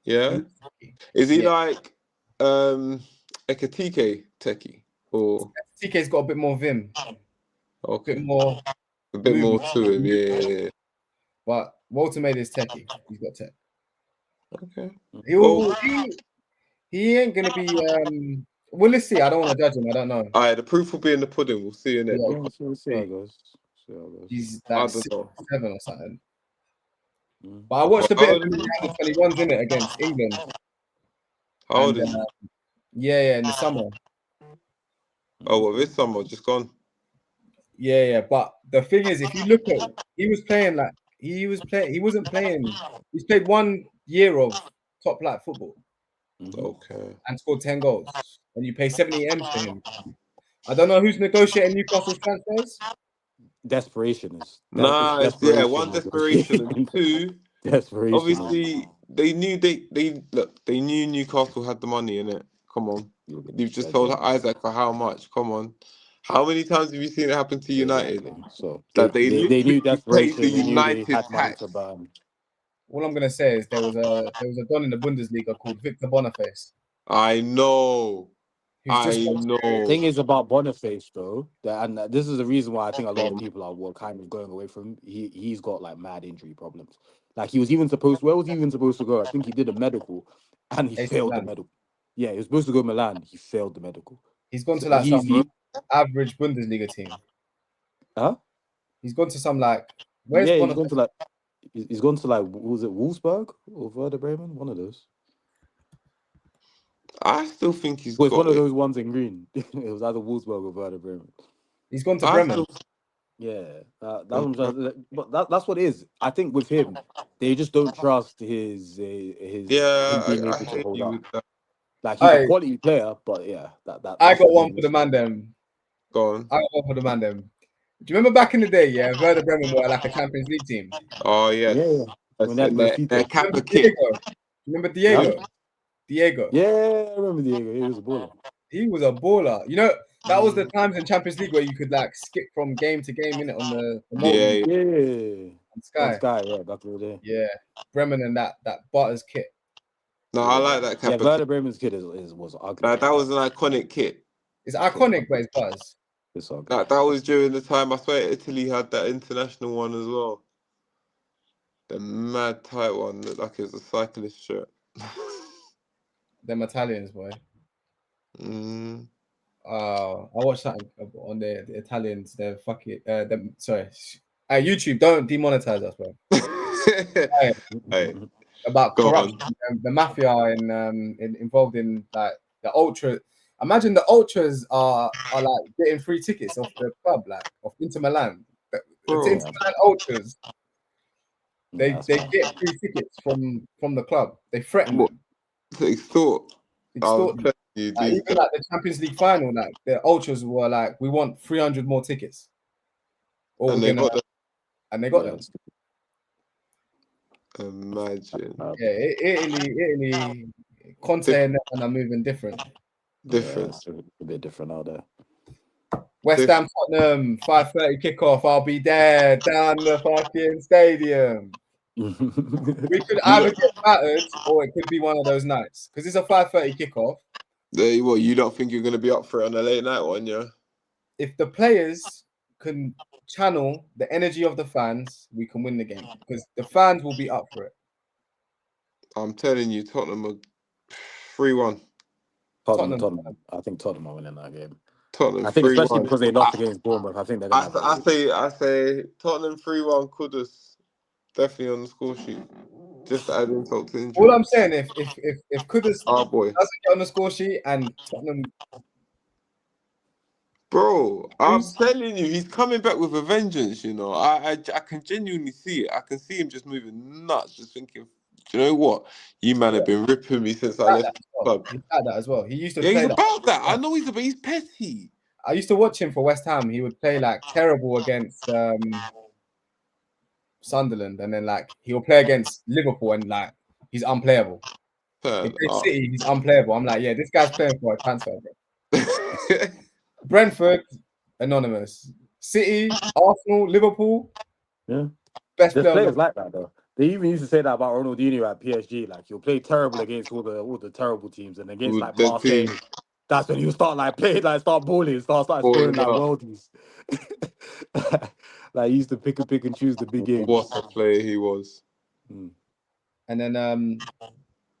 Yeah. He's techie. Is he Yeah. like Ekatike techie or TK's got a bit more vim, a okay? bit more A bit more movement. to him. Yeah. But Walter made his techie. He's got tech. Okay. He'll, Well, he ain't gonna be. Well, let's see. I don't want to judge him. I don't know. all right. The proof will be in the pudding. We'll see in it. Yeah, Yeah, see how it goes. See how it goes. he's I like don't know. 6'7" or something. Mm. But I watched a How bit of old him is in he? the under 21s in it against England, How old and is he? yeah, in the summer. Oh, well, this summer just gone. Yeah. But the thing is, if you look at, he was playing like he wasn't playing. He's played 1 year of top flight football Mhm. Okay. and scored 10 goals, and you pay 70 M's for him. I don't know who's negotiating Newcastle's transfers. Desperation is that it's Nah, it's desperation one desperation and negotiating. two. Desperation is Obviously, they knew Newcastle had the money in it. Come on, you'll get you've just told shredded. Isaac for how much? Come on, how many times have you seen it happen to United? Exactly. So That they they knew literally paid the desperation. They knew they United had money to tax. burn. All I'm gonna say is there was a don in the Bundesliga called Victor Boniface, I know, who's just I got know. Thing is about Boniface though, and this is the reason why I think a lot of Um, people are kind of going away from him. He's got like mad injury problems. Like he was even supposed. Where was he even supposed to go? I think he did a medical, and he AC failed the Milan. medical. Yeah, he was supposed to go Milan. He failed the medical. He's gone So to like some he average Bundesliga team. huh? He's gone to some like where's Yeah, Boniface? he's gone to like what was it Wolfsburg or Werder Bremen? One of those. I still think he's Well, it's one got of it. those ones in green. It was either Wolfsburg or Werder Bremen. He's gone to I Bremen. still. Yeah, that's what I'm trying to, but that's what it is. I think with him, they just don't trust him Yeah, being I able to hear hold you up. with that. Like he's a I quality player, but yeah, I that's the got one main for the issue. man them. Go on. I got one for the man them. Do you remember back in the day? Yeah, Werder Bremen were like a Champions League team. Oh yes, Yeah, yeah. When that's they had their Grafito. Remember Kappa kit. Diego? Remember Huh? Diego? Diego. Yeah, I remember Diego. He was a baller. He was a baller. You know, that was the Mm, times in Champions League where you could like skip from game to game in it on the yeah, multi yeah. Yeah, on on Sky. Sky. Yeah, back in the day. Yeah, Bremen and that Butters kit. No, I Yeah, like that yeah. Kappa kit. Werder Bremen's kid was ugly. That was an iconic kit. It's It's so iconic, but ugly. it's Butters. It's ugly. That was during the time I swear Italy had that international one as well. The mad tight one, looked like it was a cyclist shirt. Them Italians, boy. Mm. I watched something on the Italians. They're fucking. Them, sorry. YouTube, don't demonetize us, bro. Hey, Hey, about go corruption, on. the mafia involved in like the ultra. Imagine the ultras are like getting free tickets off the club, like of Inter Milan. The Inter Bro, Milan ultras, Yeah, they that's mad. get free tickets from the club. They threaten what them, they thought? I'm extort them. telling you, these Even guys. like the Champions League final, like the ultras were like, we want 300 more tickets, or And we're they gonna, got the and they got Yeah, them. imagine. Yeah, Italy, Conte Diff- and them are moving different. yeah, different. it's a bit different out there. West Diff- Ham Tottenham 5:30 kickoff. I'll be there down the fucking stadium. We could either Look, get battered or it could be one of those nights because it's a 5:30 kickoff. What, you don't think you're going to be up for it on a late night one, yeah? If the players can channel the energy of the fans, we can win the game because the fans will be up for it. I'm telling you, Tottenham are 3-1. Tottenham. I think Tottenham are winning that game. Tottenham I think 3-1. especially because they lost against Bournemouth. I think they're gonna have I say Tottenham 3-1. Kudus definitely on the score sheet. Just to add insult to injury. All I'm saying, if Kudus Oh boy, doesn't get on the score sheet and Tottenham, bro, I'm telling you, he's coming back with a vengeance. You know, I can genuinely see it. I can see him just moving nuts, just thinking, do you know what? You man have been ripping me since I left the club. He's like that as well. He used to Yeah, play he's that. about that. I know he's petty. I used to watch him for West Ham. He would play like terrible against Sunderland, and then like he'll play against Liverpool and like he's unplayable. He plays City, he's unplayable. I'm like, yeah, this guy's playing for a transfer, bro. Brentford, anonymous. City, Arsenal, Liverpool. Yeah. Best There's player. players like that though. They even used to say that about Ronaldinho at PSG. Like he'll play terrible against all the terrible teams, and against like Marseille, that's when he'll start like playing, like start balling, start scoring like worldies. Like he used to pick and choose the big games. What a player he was. And then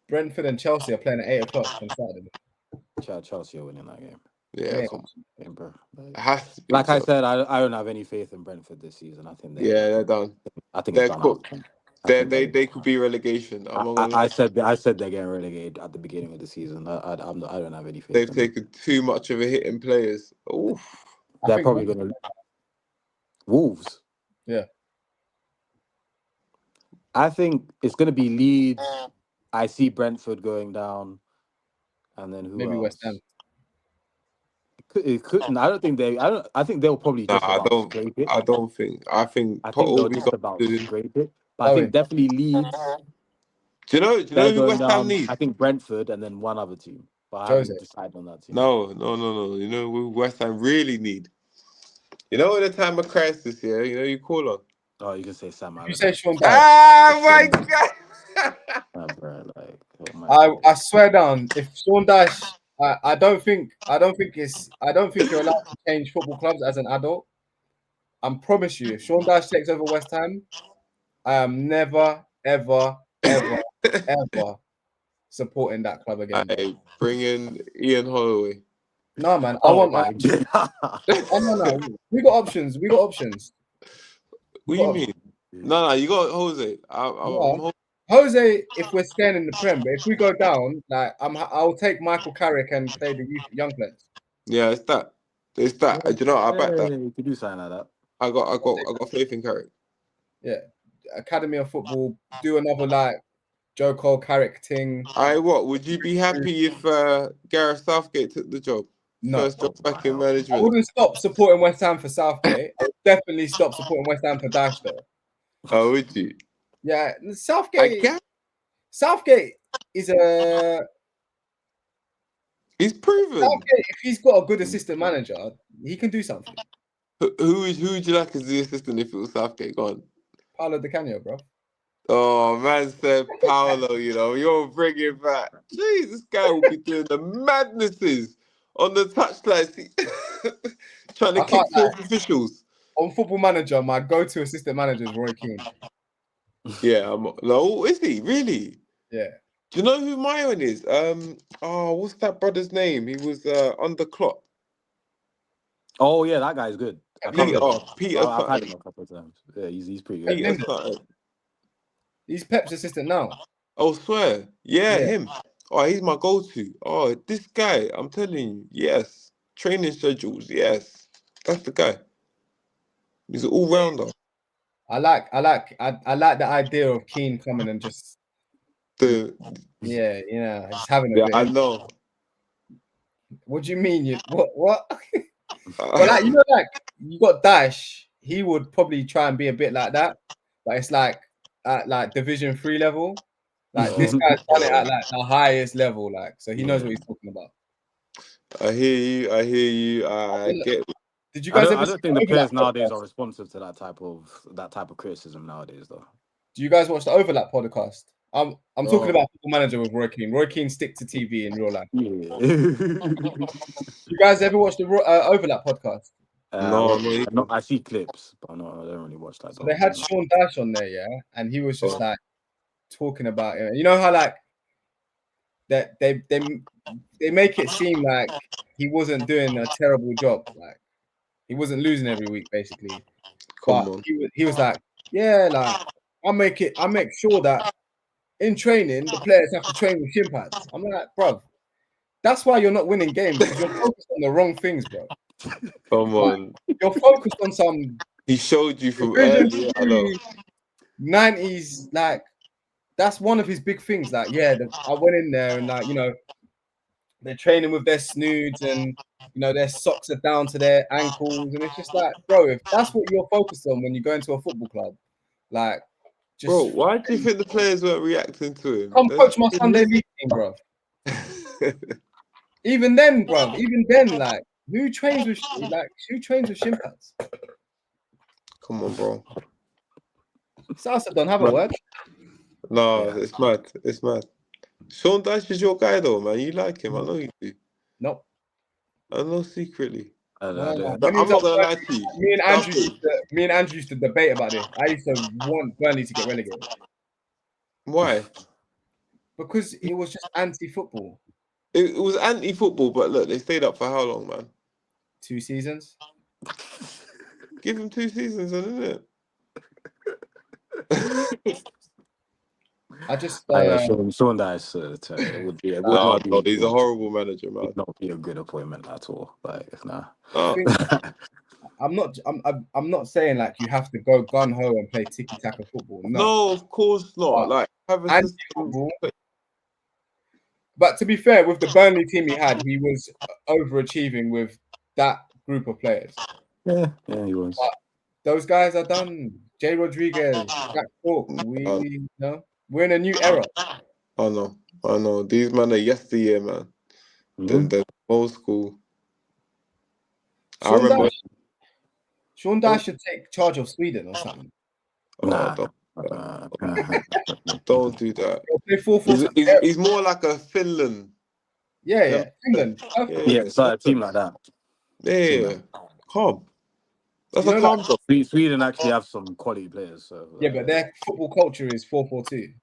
Brentford and Chelsea are playing at 8 o'clock on Saturday. Chelsea are winning that game. Yeah, bro. Like I said, I don't have any faith in Brentford this season. I think they're done. I think they're it's done. cooked. They could be relegation. I said they're getting relegated at the beginning of the season. I don't have any faith. They've taken too much of a hit in players. Oof. They're probably going to Wolves. Yeah. I think it's going to be Leeds. I see Brentford going down, and then who maybe else? West Ham. It couldn't. I don't think they. I think they'll probably just about scrape it. I don't think. I think they'll just about scrape it. But I think definitely Leeds. Do you know who West Ham needs? I think Brentford and then one other team. But I haven't decided on that team. No. You know who West Ham really need? You know, at a time of crisis, yeah. You know, you call on. Oh, you can say Sam. You say Sean Dyche. Ah, my God! Bro, like, I swear down, if Sean Dyche, I don't think you're allowed to change football clubs as an adult. I promise you, if Sean Dyche takes over West Ham, I am never, ever, ever, ever supporting that club again. Hey, bring in Ian Holloway. No, man, I want like. No. We got options. What do you mean? No, you got Jose. Jose, if we're staying in the Prem, but if we go down, like I'll take Michael Carrick and play the young players. Yeah, it's that. Do you know what? I back that. You could do something like that. I got faith in Carrick. Yeah, Academy of Football. Do another like Joe Cole Carrick thing. What would you be happy if Gareth Southgate took the job? No. First job back in management. I wouldn't stop supporting West Ham for Southgate. I would definitely stop supporting West Ham for Dyche though. Oh, would you? Yeah, Southgate is a. He's proven. Southgate, if he's got a good assistant manager, he can do something. Who would you like as the assistant if it was Southgate? Go on. Paolo Di Canio, bro. Oh, man said Paolo, you know, you're bringing back. Jeez, this guy will be doing the madnesses on the touchline, trying to kick fourth officials. On Football Manager, my go-to assistant manager is Roy Keane. Yeah, no, is he really? Yeah. Do you know who my one is? What's that brother's name? He was under Klopp. Oh yeah, that guy's good. Peter. I've had him a couple of times. Yeah, he's pretty good. He's Pep's assistant now. Oh, swear. Yeah, him. Oh, he's my go-to. Oh, this guy, I'm telling you, yes. Training schedules, yes. That's the guy. He's an all-rounder. I like the idea of Keane coming and just just having a bit. I know. What do you mean? What? But like, like you got Dyche, he would probably try and be a bit like that, but it's like at like Division 3 level. Like this guy's done it at like the highest level, like so he knows what he's talking about. I hear you. I get. Did you guys I don't think the players nowadays are responsive to that type of criticism nowadays, though. Do you guys watch the Overlap podcast? I'm talking about Football Manager with Roy Keane. Roy Keane stick to TV in real life. Yeah. You guys ever watch the Overlap podcast? No, I see clips, but I don't really watch that. So they had Sean Dyche on there, yeah, and he was just like talking about it. You know how like that they make it seem like he wasn't doing a terrible job, like he wasn't losing every week, basically. come But on. he was like, yeah, like I make sure that in training the players have to train with shin pads. I'm like, bro, that's why you're not winning games because you're focused on the wrong things, bro. Come on. You're focused on some He showed you from Division earlier. I know. 90s, like that's one of his big things. Like, yeah, I went in there and like, you know, they're training with their snoods and you know their socks are down to their ankles, and it's just like, bro, if that's what you're focused on when you go into a football club, like, Bro, just why do you think the players weren't reacting to him? come coach my Sunday league team, bro. Even then, like, who trains with shin pads? Come on, bro. Salsa don't have a word. No, Yeah. it's mad. It's mad. Sean Dyche is your guy, though, man. You like him. I know you do. Nope. I know secretly. No. No, I'm not gonna lie to you. Me and Andrew used to debate about this. I used to want Burnley to get relegated Why? because it was just anti-football. It was anti-football, but look, they stayed up for how long, man? 2 seasons. Give him 2 seasons, isn't it? I just Sean Dyche it would be. It would not be. No, he's a horrible manager, man. Would not be a good appointment at all. Like, nah. I'm not saying like you have to go gun ho and play tiki taka football. No, of course not. Like have a football. But to be fair, with the Burnley team he had, he was overachieving with that group of players. Yeah, he was. But those guys are done. Jay Rodriguez, Jack Cork, we know we're in a new era. I know. These men are yesteryear, man. They're old school. Sean Dyche should take charge of Sweden or something. Nah. Don't do that. He's more like a Finland. Yeah, Finland. Yeah, it's like a team like that. Yeah, calm. That's a calm job. Sweden actually have some quality players. So yeah, but their football culture is 4-4-2.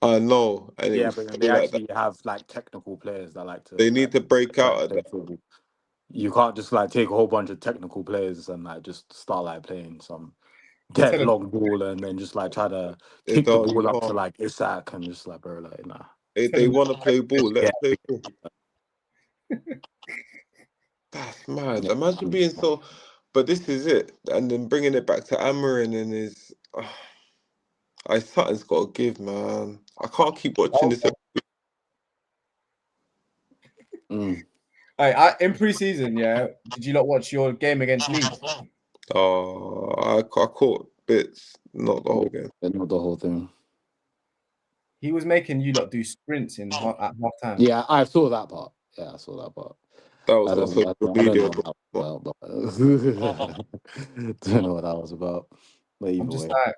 I know. And yeah, but they actually have like technical players that like to. They need to break out of that. Football. You can't just like take a whole bunch of technical players and like just start like playing some dead long ball and then just like try to kick the ball up to like Isak and just like, bro, like, nah. They want to play ball. Let's play ball. That's mad. Yeah. Imagine being so. But this is it, and then bringing it back to Amarin and his. Something's got to give, man. I can't keep watching this. In pre-season, yeah, did you not watch your game against Leeds? Oh, I caught bits, not the whole game. Not the whole thing. He was making you lot do sprints at half time. Yeah, I saw that part. Yeah, I saw that part. That was also video. Don't know what that was about. But either way. Like,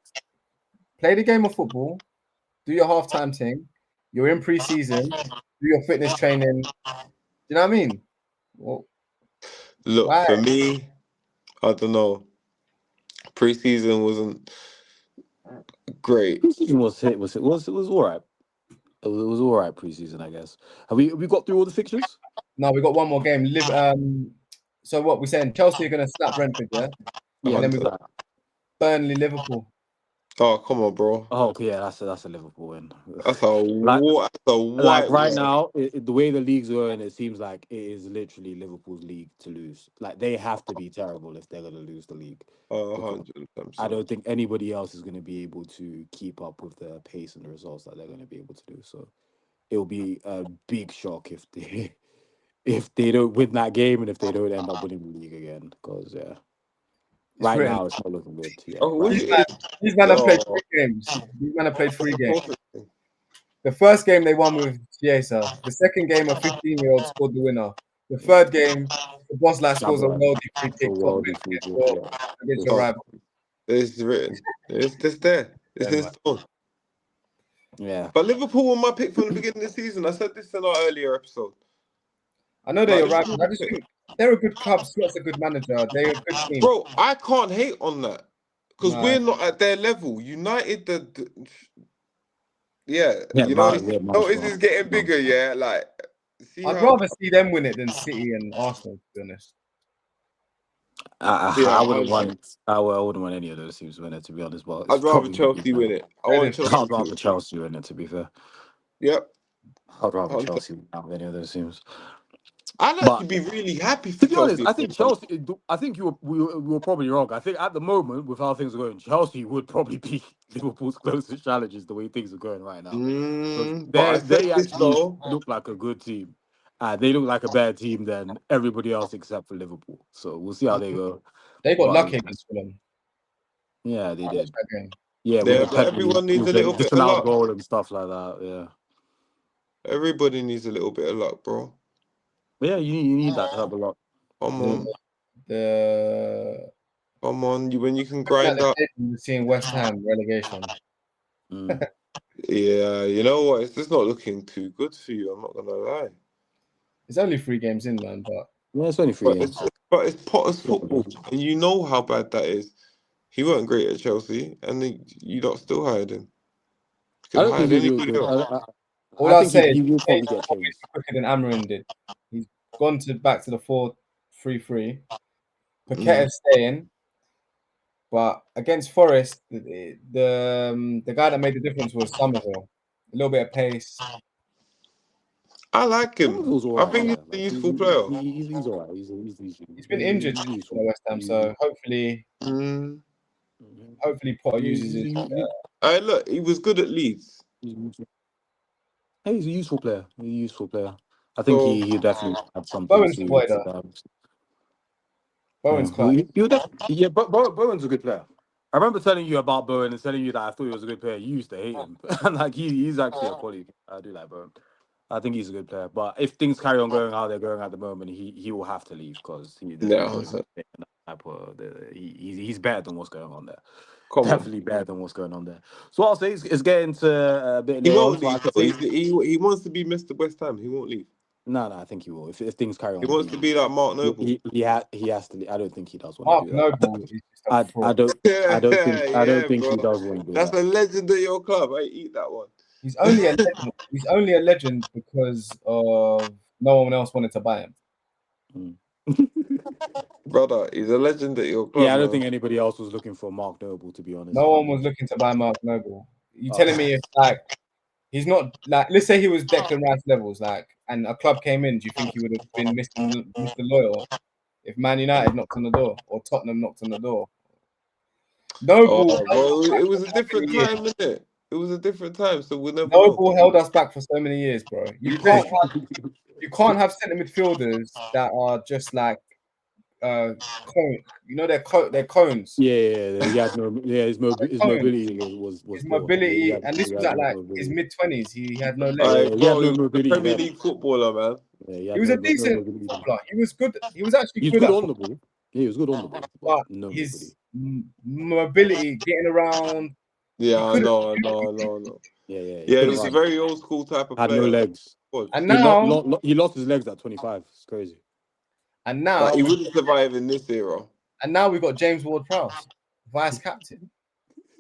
play the game of football, do your halftime thing. You're in pre-season, do your fitness training. Do you know what I mean? Well, look, for me, I don't know. Pre-season wasn't great. Pre-season was all right. It was all right pre-season, I guess. Have we got through all the fixtures? No, we got one more game. So what we're saying? Chelsea are going to snap Brentford, yeah. Yeah, and then we got Burnley, Liverpool. Oh, come on, bro. Oh, yeah, that's a Liverpool win. That's a white right now, the way the league's going, it seems like it is literally Liverpool's league to lose. Like, they have to be terrible if they're going to lose the league. 100%. I don't think anybody else is going to be able to keep up with the pace and the results that they're going to be able to do. So it'll be a big shock if they don't win that game and if they don't end up winning the league again. Because now it's not looking good. Yeah, these men have played 3 games. These men have played 3 games. The first game they won with Chiesa. The second game, a 15-year-old scored the winner. The third game, the boss lad scores a worldie free kick against your rival. It's written. It's just there. It's in stone. Yeah. But Liverpool were my pick from the beginning of the season. I said this in our earlier episode. I know they're Like, right. Liverpool I were just pick. think they're a good club. Scott's a good manager. They're a good team. Bro, I can't hate on that because No. we're not at their level. United, Yeah, you know, March, notice it's getting bigger. Yeah, like see I'd how. rather see them win it than City and Arsenal, to be honest. Yeah, I wouldn't want. I wouldn't want any of those teams to win it, to be honest. But it's I'd rather probably gonna be Chelsea win them. it. I want Chelsea I'd rather to. Chelsea win it. To be fair, Yep. I'd rather 100%. Chelsea win out of any of those teams. I'd actually But be really happy for to be honest, Chelsea I if they think won. Chelsea. I think we were probably wrong. I think at the moment, with how things are going, Chelsea would probably be Liverpool's closest challenges the way things are going right now. Because But I said they this actually though. look like a good team. They look like a better team than everybody else except for Liverpool. So we'll see how they go. They got But lucky against Fulham. yeah, they I watched did. that game. Yeah, with Yeah, the but penalty, everyone needs with a the little bit of disallowed luck. goal and stuff like that. Yeah, Everybody needs a little bit of luck, bro. but yeah, you need that type of luck. Come Yeah. on, The come on. When you can looking at grind the up. table, we're seeing West Ham relegation. Mm. Yeah, you know what? It's just not looking too good for you. I'm not gonna lie. It's only 3 games in, man, but Yeah, it's only 3 games. But it's Potter's football, and you know how bad that is. He weren't great at Chelsea, and you lot still hired him. You I can don't hire think he'll do anybody good. else. all I I'll think say is he will probably he's get changed. quicker than Amarin did. He's gone back to the 4-3-3. Mm. Paqueta's staying, but against Forest, the guy that made the difference was Somerville. A little bit of pace. I like him. Somerville's all I right. think Yeah, he's a like useful player. he's all right. He's been injured He's for useful. West Ham, so hopefully Mm. Potter He's, uses his. Look, he was good at Leeds. Hey, he's a useful player. He's a useful player. I think So he definitely had something Bowen's the to. boy, though. Bowen's Yeah, class. but Bowen's a good player. I remember telling you about Bowen and telling you that I thought he was a good player. You used to hate him, and like he's actually a quality player. I do like Bowen. I think he's a good player. But if things carry on going how they're going at the moment, he will have to leave because there's no yeah, point in taking that type of. He's better than what's going on there. come on. Definitely better than what's going on there. So what I'll say is getting to a bit He later on. won't So I leave could though. say He wants to be Mr. West Ham. He won't leave. no, I think he will. If things carry He on, wants to be like Mark Noble. he has to. I don't think he does want to Mark do that. Noble is just a fraud. I don't Yeah, think bro. he does want to do That's that. a legend at your club. I eat that one. He's only a legend. He's only a legend because of no one else wanted to buy him. Mm. Brother, he's a legend at your club, Yeah, I don't man. think anybody else was looking for Mark Noble, to be honest. No If I'm one being was looking to buy Mark Noble. You oh. telling me if like he's not like let's say he was Declan Rice levels like and a club came in, do you think he would have been Mr. Loyal if Man United knocked on the door or Tottenham knocked on the door? Oh, Noble held us well, back it for was a so many different years. time, isn't it? It was a different time, so we'll never know. Noble held us back for so many years, bro. You can't have centre midfielders that are just like cone. You know they're cones. Yeah. He had no. Yeah, They're his cones. mobility was His poor. mobility, and this He was had at no like his mobility. mid-20s. He had no legs. Yeah, he had Bro, he no was a mobility Premier then. League footballer, man. Yeah, he He had was a no decent mobility. footballer. He was good. He was actually He's good good at on the football, ball. Yeah, he was good on the ball, but but no mobility. his mobility, getting around, he Yeah, couldn't. no. Yeah, he Yeah, he couldn't was a run. very old school type of Had no player. legs. Was. And He lost his legs at 25. It's crazy. Like, he we wouldn't survive in this era. we've got James Ward-Prowse, vice captain.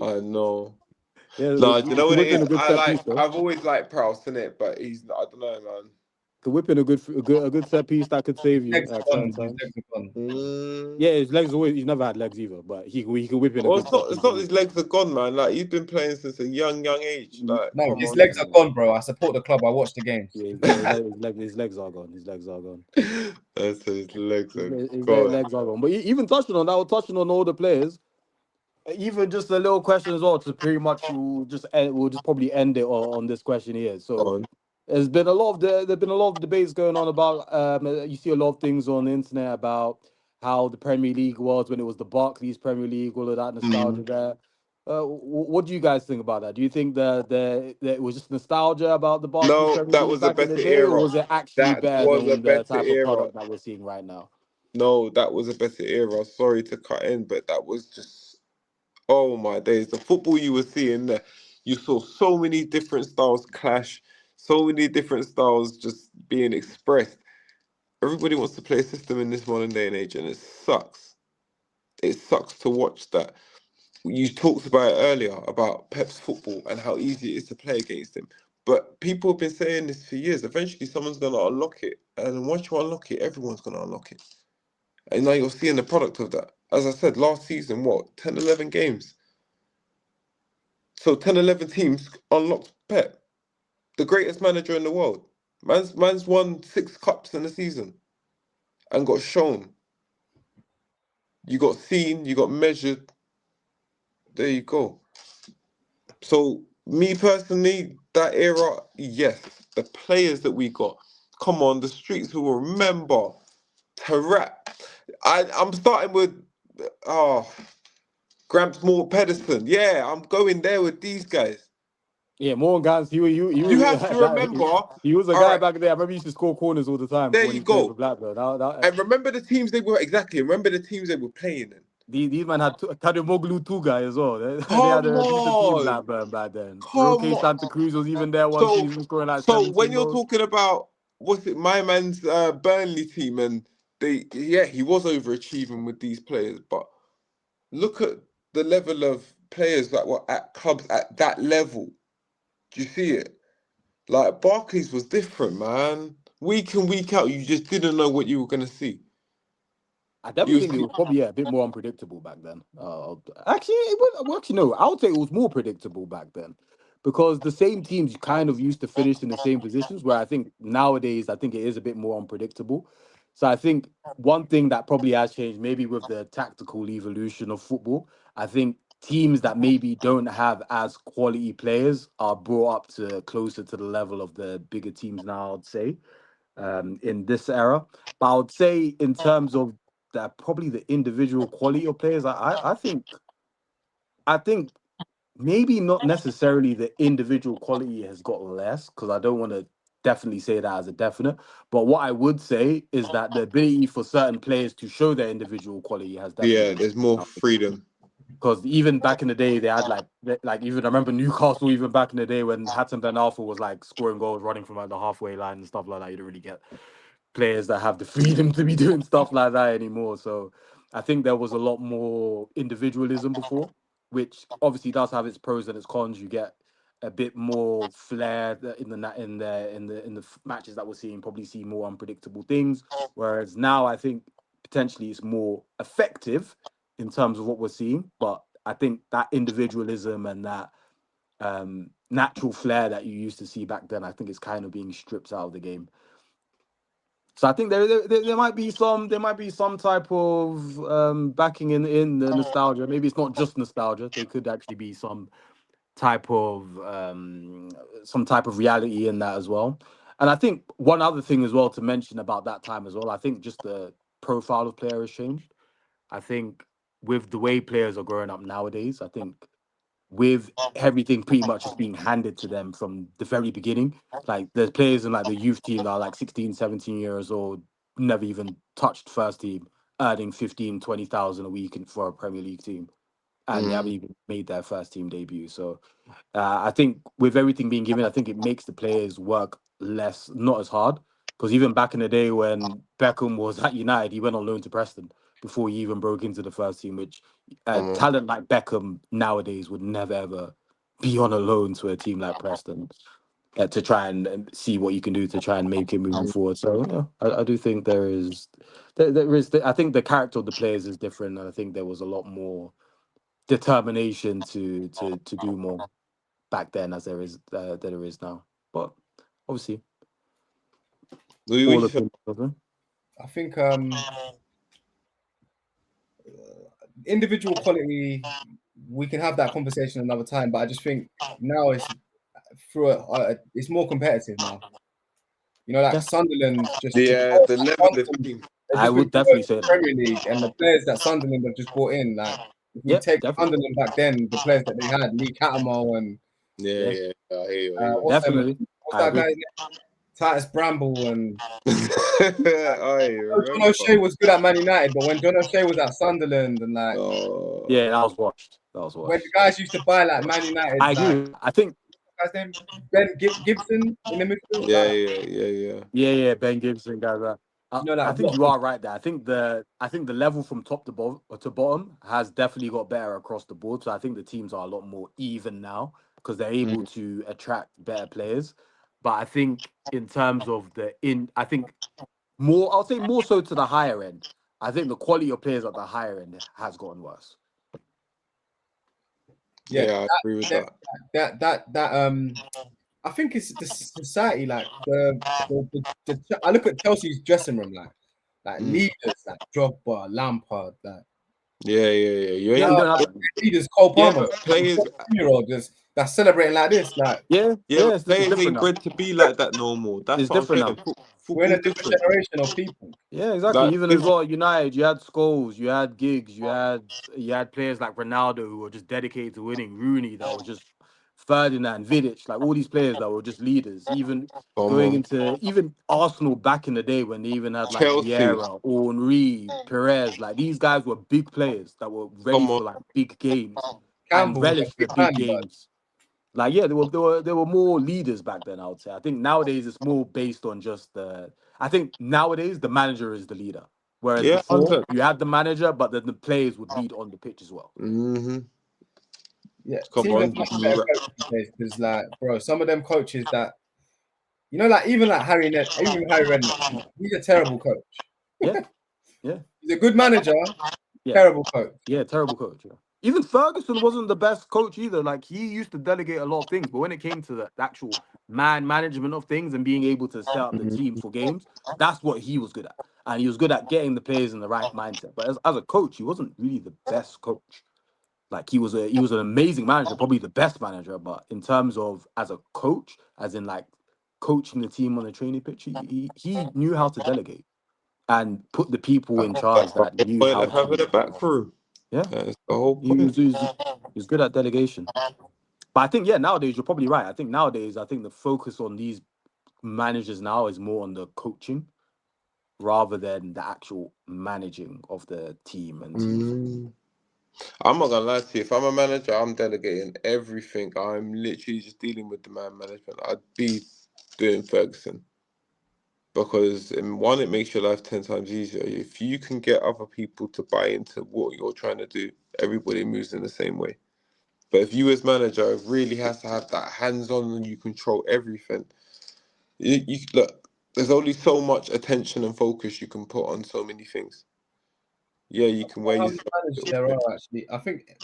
I know. Yeah, No, do you know to what it whip in is? a good set piece though. I've always liked Prowse, innit? But he's not, I don't know, man. To whip in a good set piece that could save you Legs at are certain gone. His times. legs are gone. Yeah, his legs always. He's never had legs either, but he can whip in a Well, good set it's piece. not his legs are gone, man. Like, he's been playing since a young age. Like, No, come his on. legs are gone, bro. I support the club. I watch the games. Yeah, his legs are gone. His legs are gone. That's his legs are His gone. legs are gone. But even touching on that, we're touching on all the players. Even just a little question as well to pretty much we'll just probably end it on this question here. So Gone. there's been a lot of debates going on about you see a lot of things on the internet about how the Premier League was when it was the Barclays Premier League, all of that nostalgia there. What do you guys think about that? Do you think that it was just nostalgia about the Barclays No, Premier that League was a back in the better day, or era. was it actually That better was a than the better type of era. product that we're seeing right now? No, that was a better era. Sorry to cut in, but that was just, oh my days. The football you were seeing there, You saw so many different styles clash, so many different styles just being expressed. Everybody wants to play a system in this modern day and age, and it sucks. It sucks to watch that. You talked about it earlier about Pep's football and how easy it is to play against him. But people have been saying this for years. Eventually, someone's going to unlock it. And once you unlock it, everyone's going to unlock it. And now you're seeing the product of that. As I said, last season, 10, 11 games? So 10, 11 teams unlocked Pep, the greatest manager in the world. Man's won 6 cups in a season and got shown. You got seen, you got measured. There you go. So, me personally, that era, yes. The players that we got, come on, the streets will remember. Tarat. I'm starting with Gramps Moore Pedersen. Yeah, I'm going there with these guys. Yeah, Morgan Gans, You have to remember. he was a All guy right, back there. I remember he used to score corners all the time there when you he played for go. Blackburn. And remember the teams they were Remember the teams they were playing in. These men had Kadimoglu Tuga as well. They had Come a decent team on, Blackburn back then. Roque come on. Santa Cruz was even there one So, season, scoring like so when 17 you're goals. talking about my man's Burnley team, and he was overachieving with these players, but look at the level of players that were at clubs at that level. Do you see it? Like Barclays was different, man. Week in, week out, you just didn't know what you were gonna see. I definitely You think it see, was probably a bit more unpredictable back then. Actually, it was, well, actually, no, I would say it was more predictable back then because the same teams kind of used to finish in the same positions. Where I think nowadays, I think it is a bit more unpredictable. So I think one thing that probably has changed, maybe with the tactical evolution of football, I think teams that maybe don't have as quality players are brought up to closer to the level of the bigger teams now. I'd say in this era. But I would say in terms of that, probably the individual quality of players, I think maybe not necessarily the individual quality has got less because I don't want to definitely say that as a definite. But what I would say is that the ability for certain players to show their individual quality has yeah, definitely there's more freedom. because even back in the day, they had like even I remember Newcastle even back in the day when Hatton Ben Arfa was like scoring goals, running from like the halfway line and stuff like that. You don't really get players that have the freedom to be doing stuff like that anymore. So I think there was a lot more individualism before, which obviously does have its pros and its cons. You get a bit more flair in the matches that we're seeing. Probably see more unpredictable things. Whereas now, I think potentially it's more effective in terms of what we're seeing. But I think that individualism and that natural flair that you used to see back then, I think it's kind of being stripped out of the game. So I think there might be some type of backing in the nostalgia. Maybe it's not just nostalgia. There could actually be type of some type of reality in that as well. And I think one other thing as well to mention about that time as well, I think just the profile of player has changed. I think with the way players are growing up nowadays, I think with everything pretty much just being handed to them from the very beginning. Like there's players in like the youth team that are like 16, 17 years old, never even touched first team, earning 15, 20,000 a week for a Premier League team. And they haven't Mm. even made their first team debut. So I think with everything being given, I think it makes the players work less, not as hard. Because even back in the day when Beckham was at United, he went on loan to Preston before he even broke into the first team, which Come on. talent like Beckham nowadays would never ever be on a loan to a team like Preston to try and see what you can do to try and make it moving forward. So yeah, I do think I think the character of the players is different, and I think there was a lot more determination to do more back then as there is now. But obviously, What all you of think? them. I think individual quality, we can have that conversation another time. But I just think now it's more competitive now. You know, like Yeah, Sunderland just Yeah, the level of team. they've I just been would promoted definitely to say the that. Premier League, and the players that Sunderland have just brought in, like if we Yeah, take definitely. Sunderland back then, the players that they had, Lee Cattermole and Yeah, Yeah, yeah. I hear you. I hear you. what's definitely. what's I that agree. guy's name? Titus Bramble and I John O'Shea was good at Man United, but when John O'Shea was at Sunderland and like Yeah, that was watched. when the guys used to buy like Man United, I like agree. I think guy's name Ben Gibson in the midfield. yeah, Like, yeah, Ben Gibson, guys. you know, I like think you are right there. I think the level from top to bottom has definitely got better across the board. So I think the teams are a lot more even now because they're able to attract better players. But I think in terms of I think more, I'll say more so to the higher end. I think the quality of players at the higher end has gotten worse. I agree with that. I think it's the society, like the I look at Chelsea's dressing room, like leaders, like Drogba, Lampard, like yeah. You Yeah, ain't we don't have them. leaders, Cole yeah, Palmer, but players 14-year-old that's celebrating like this. Like Yeah, it's players different ain't now. bred to be like that no more. That's It's what I'm different saying. now. we're in a Football's different different. generation of people. Yeah, exactly. Like Even as well, United, you had Scholes, you had Giggs, you had players like Ronaldo who were just dedicated to winning, Rooney that was just Ferdinand, Vidic, like all these players that were just leaders. Even come going on, into even Arsenal back in the day when they even had like Chelsea, Vieira, Henry, Perez, like these guys were big players that were ready come on. for like big games and Campbell was a relished the big big man, but games. Like yeah, there were more leaders back then. I would say. I think nowadays it's more based on just the. I think nowadays the manager is the leader, whereas Yeah, before 100. you had the manager, but then the players would lead on the pitch as well. yeah, Come teams have on. got better coaches these days because, like, bro, some of them coaches that like even like even Harry Redknapp, he's a terrible coach. Yeah, yeah, He's a good manager, yeah, terrible coach. yeah. Terrible coach. Yeah. Even Ferguson wasn't the best coach either. Like he used to delegate a lot of things, but when it came to the actual man management of things and being able to set up the team for games, that's what he was good at. And he was good at getting the players in the right mindset. But as a coach, he wasn't really the best coach. Like he was an amazing manager, probably the best manager. But in terms of as a coach, as in like coaching the team on the training pitch, he knew how to delegate and put the people in charge that The knew point how of having to. a back through. Yeah, That's the whole he was point. he was good at delegation. But I think nowadays you're probably right. I think the focus on these managers now is more on the coaching rather than the actual managing of the team and team. I'm not gonna lie to you. If I'm a manager, I'm delegating everything. I'm literally just dealing with the man management. I'd be doing Ferguson because one, it makes your life 10 times easier. If you can get other people to buy into what you're trying to do, everybody moves in the same way. But if you as manager really has to have that hands-on and you control everything, you look. There's only so much attention and focus you can put on so many things. Yeah, you can wear How many yourself a managers little there bit. are actually? I think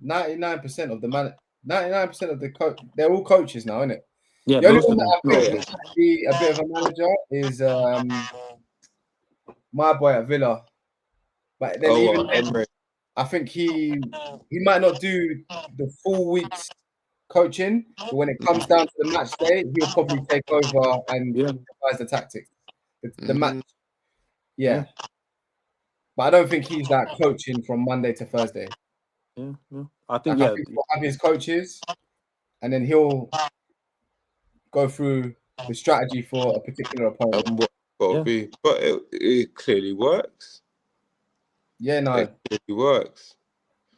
99% of the 99% of the they're all coaches now, isn't it? Yeah, The only most one of them. that I No, think might be a bit of a manager is my boy at Villa. But then even then, Emery. I think he might not do the full week's coaching, but when it comes down to the match day, he'll probably take over and yeah, devise the tactics. The match, Mm, yeah. But I don't think he's that coaching from Monday to Thursday. yeah. I think Like I think he'll have his coaches, and then he'll go through the strategy for a particular opponent. and what got to yeah. be, but it clearly works. Yeah, no, It clearly works.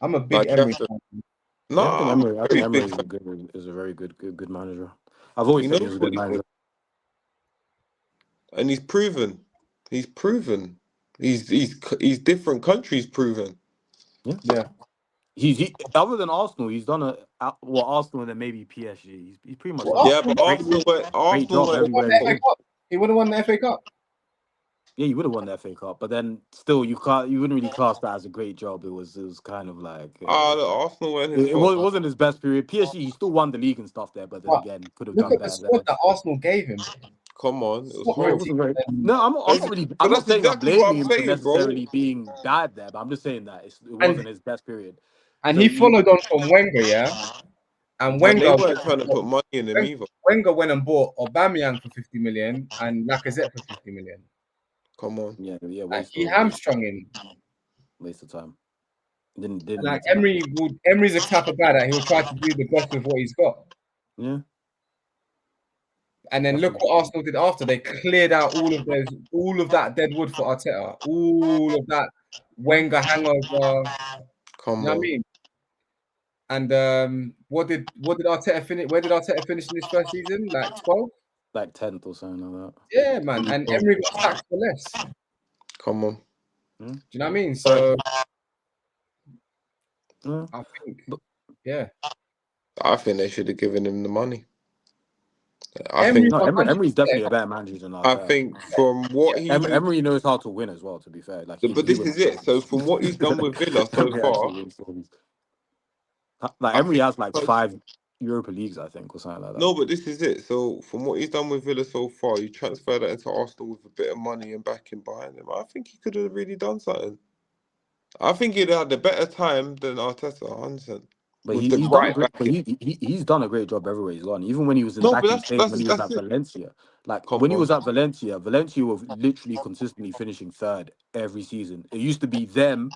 I'm a big Like you Emery have to. fan. No, Yeah, I think I'm a Emery. I think very Emery big fan. is a very good manager. I've always He said he knows was a what good he's doing, manager. and he's proven. He's proven. He's different countries proven. Yeah, He other than Arsenal, he's done Arsenal and then maybe PSG. He's pretty much well, done Yeah, a but Arsenal great Arsenal job went. won everywhere the he's FA been. Cup. He would have won the FA Cup. Yeah, you would have won the FA Cup, but then still you wouldn't really class that as a great job. It was kind of like Look, Arsenal weren't his it fault, man. wasn't his best period. PSG, he still won the league and stuff there, but then But again, could have look done at the better squad there. that Arsenal gave him. Come on, it It's was not Yeah, it pretty. horrible. wasn't great. And, No, I'm But not that's saying I'm exactly what blaming I'm him for saying, bro. necessarily being bad there, but I'm just saying that it and wasn't his best period. and So he you, followed on from Wenger, yeah. And And they Wenger weren't trying to put money in him either. Wenger went and bought Aubameyang for 50 million and Lacazette for 50 million. Come on. yeah, Like waste he of hamstrung him. time. Didn't And need like to happen. Emery's the type of guy that he'll try to do the best with what he's got. Yeah, And then look what Arsenal did after. They cleared out all of that dead wood for Arteta. All of that Wenger hangover. You Come know what I on. mean? And what did Arteta finish? Where did Arteta finish in his first season? Like 12? Like 10th or something like that. Yeah, man. And Emery got sacked for less. Come on. Do you know what I mean? So I think, yeah. I think they should have given him the money. I Emery, think. No, 100%. Emery's definitely a better manager than I Arteta. think from what he did, Emery knows how to win as well. To be fair, like but he this wins is it. So trophies. from what he's done with Villa so Emery far, actually wins trophies. Like I Emery think has like 5 Europa Leagues, I think, or something like that. no, but this is it. So from what he's done with Villa so far, you transfer that into Arsenal with a bit of money and backing behind him. I think he could have really done something. I think he'd had a better time than Arteta, 100%. But With the he's done a right great. But backing. he's done a great job everywhere he's gone. Even when he was in No, but back in Spain, when he was that's at it. Valencia, like Come when he on. was at Valencia, Valencia were literally consistently finishing third every season. It used to be them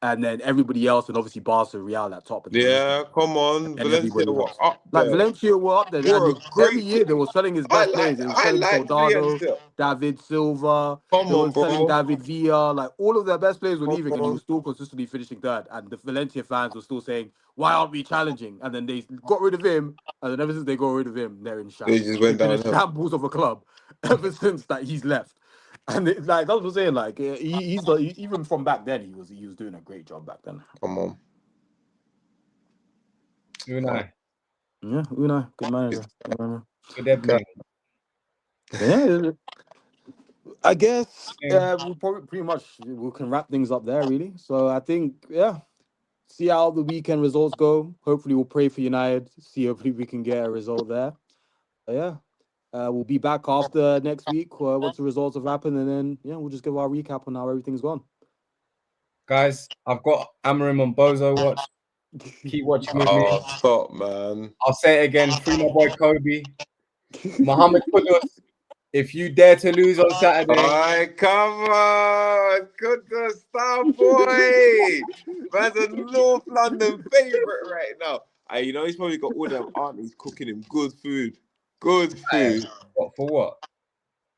and then everybody else, and obviously Barca, Real at top, and then obviously Yeah, come on. and Valencia everybody were else. up Like there. Valencia were up there, and Were a every great year they team. were selling his best players. They were I selling like Soldado, Valencia. David Silva. Come They were on, selling bro. David Villa. Like all of their best players were Come leaving, and he on. was still consistently finishing third. And the Valencia fans were still saying, "Why aren't we challenging?" And then they got rid of him, and then ever since they got rid of him, they're in They shambles. just They've went been in downhill. shambles of a club ever since that he's left. And like that's what I'm saying. Like even from back then, he was doing a great job back then. Come on. Unai. Yeah, Una, good manager. Good manager. Good evening. Yeah, I guess Yeah. we'll probably pretty much we can wrap things up there, really. So I think, see how the weekend results go. Hopefully, we'll pray for United. See, hopefully, we can get a result there. But yeah, we'll be back after next week once the results have happened, and then we'll just give our recap on how everything's gone. Guys, I've got Amarim on Bozo watch. Keep watching with me. Oh, stop, man. I'll say it again. Free my boy Kobe. Mohamed Kudus, if you dare to lose on Saturday. Alright, come on. Good to start, boy. Man's a North London favourite right now. Hey, you know, he's probably got all them aunties cooking him good food. Good food. What for what?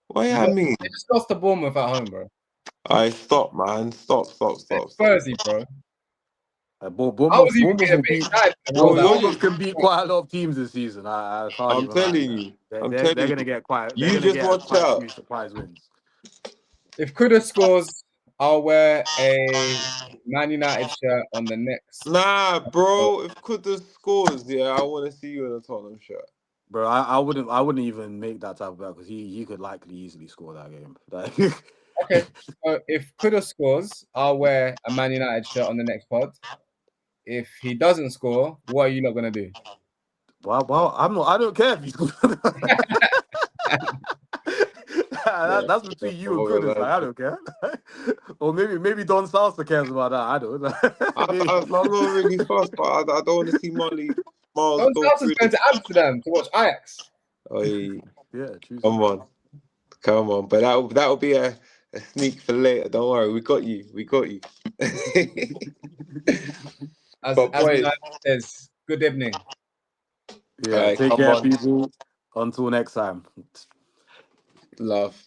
What I mean? They just lost to Bournemouth at home, bro. Alright, stop, man. Stop. Spursy, bro. Bournemouth even will getting a bit beat. excited when I Bro, was at home. Bournemouth can beat quite a lot of teams this season. I can't I'm even lie. telling you. They're gonna get quite. They're You gonna just get watch quite a out. few surprise wins. If Kudus scores, I'll wear a Man United shirt on the next. Nah, bro. If Kudus scores, I want to see you in a Tottenham shirt. Bro, I wouldn't even make that type of bet because he could likely easily score that game. Like, Okay, so if Kudus scores, I'll wear a Man United shirt on the next pod. If he doesn't score, what are you not gonna do? well, I'm not. I don't care if he scores. That's between you and Kudus. Like, I don't care. Or maybe Don Salsa cares about that. I don't. I'm not really fussed, but I don't want to see Miles Don go Salsa's through going to Amsterdam to watch Ajax. Oi, Yeah, true. come on. But that'll be a sneak for later. Don't worry, we got you. As boys, United says, good evening. Yeah, right, take come care, on. people. Until next time. Love.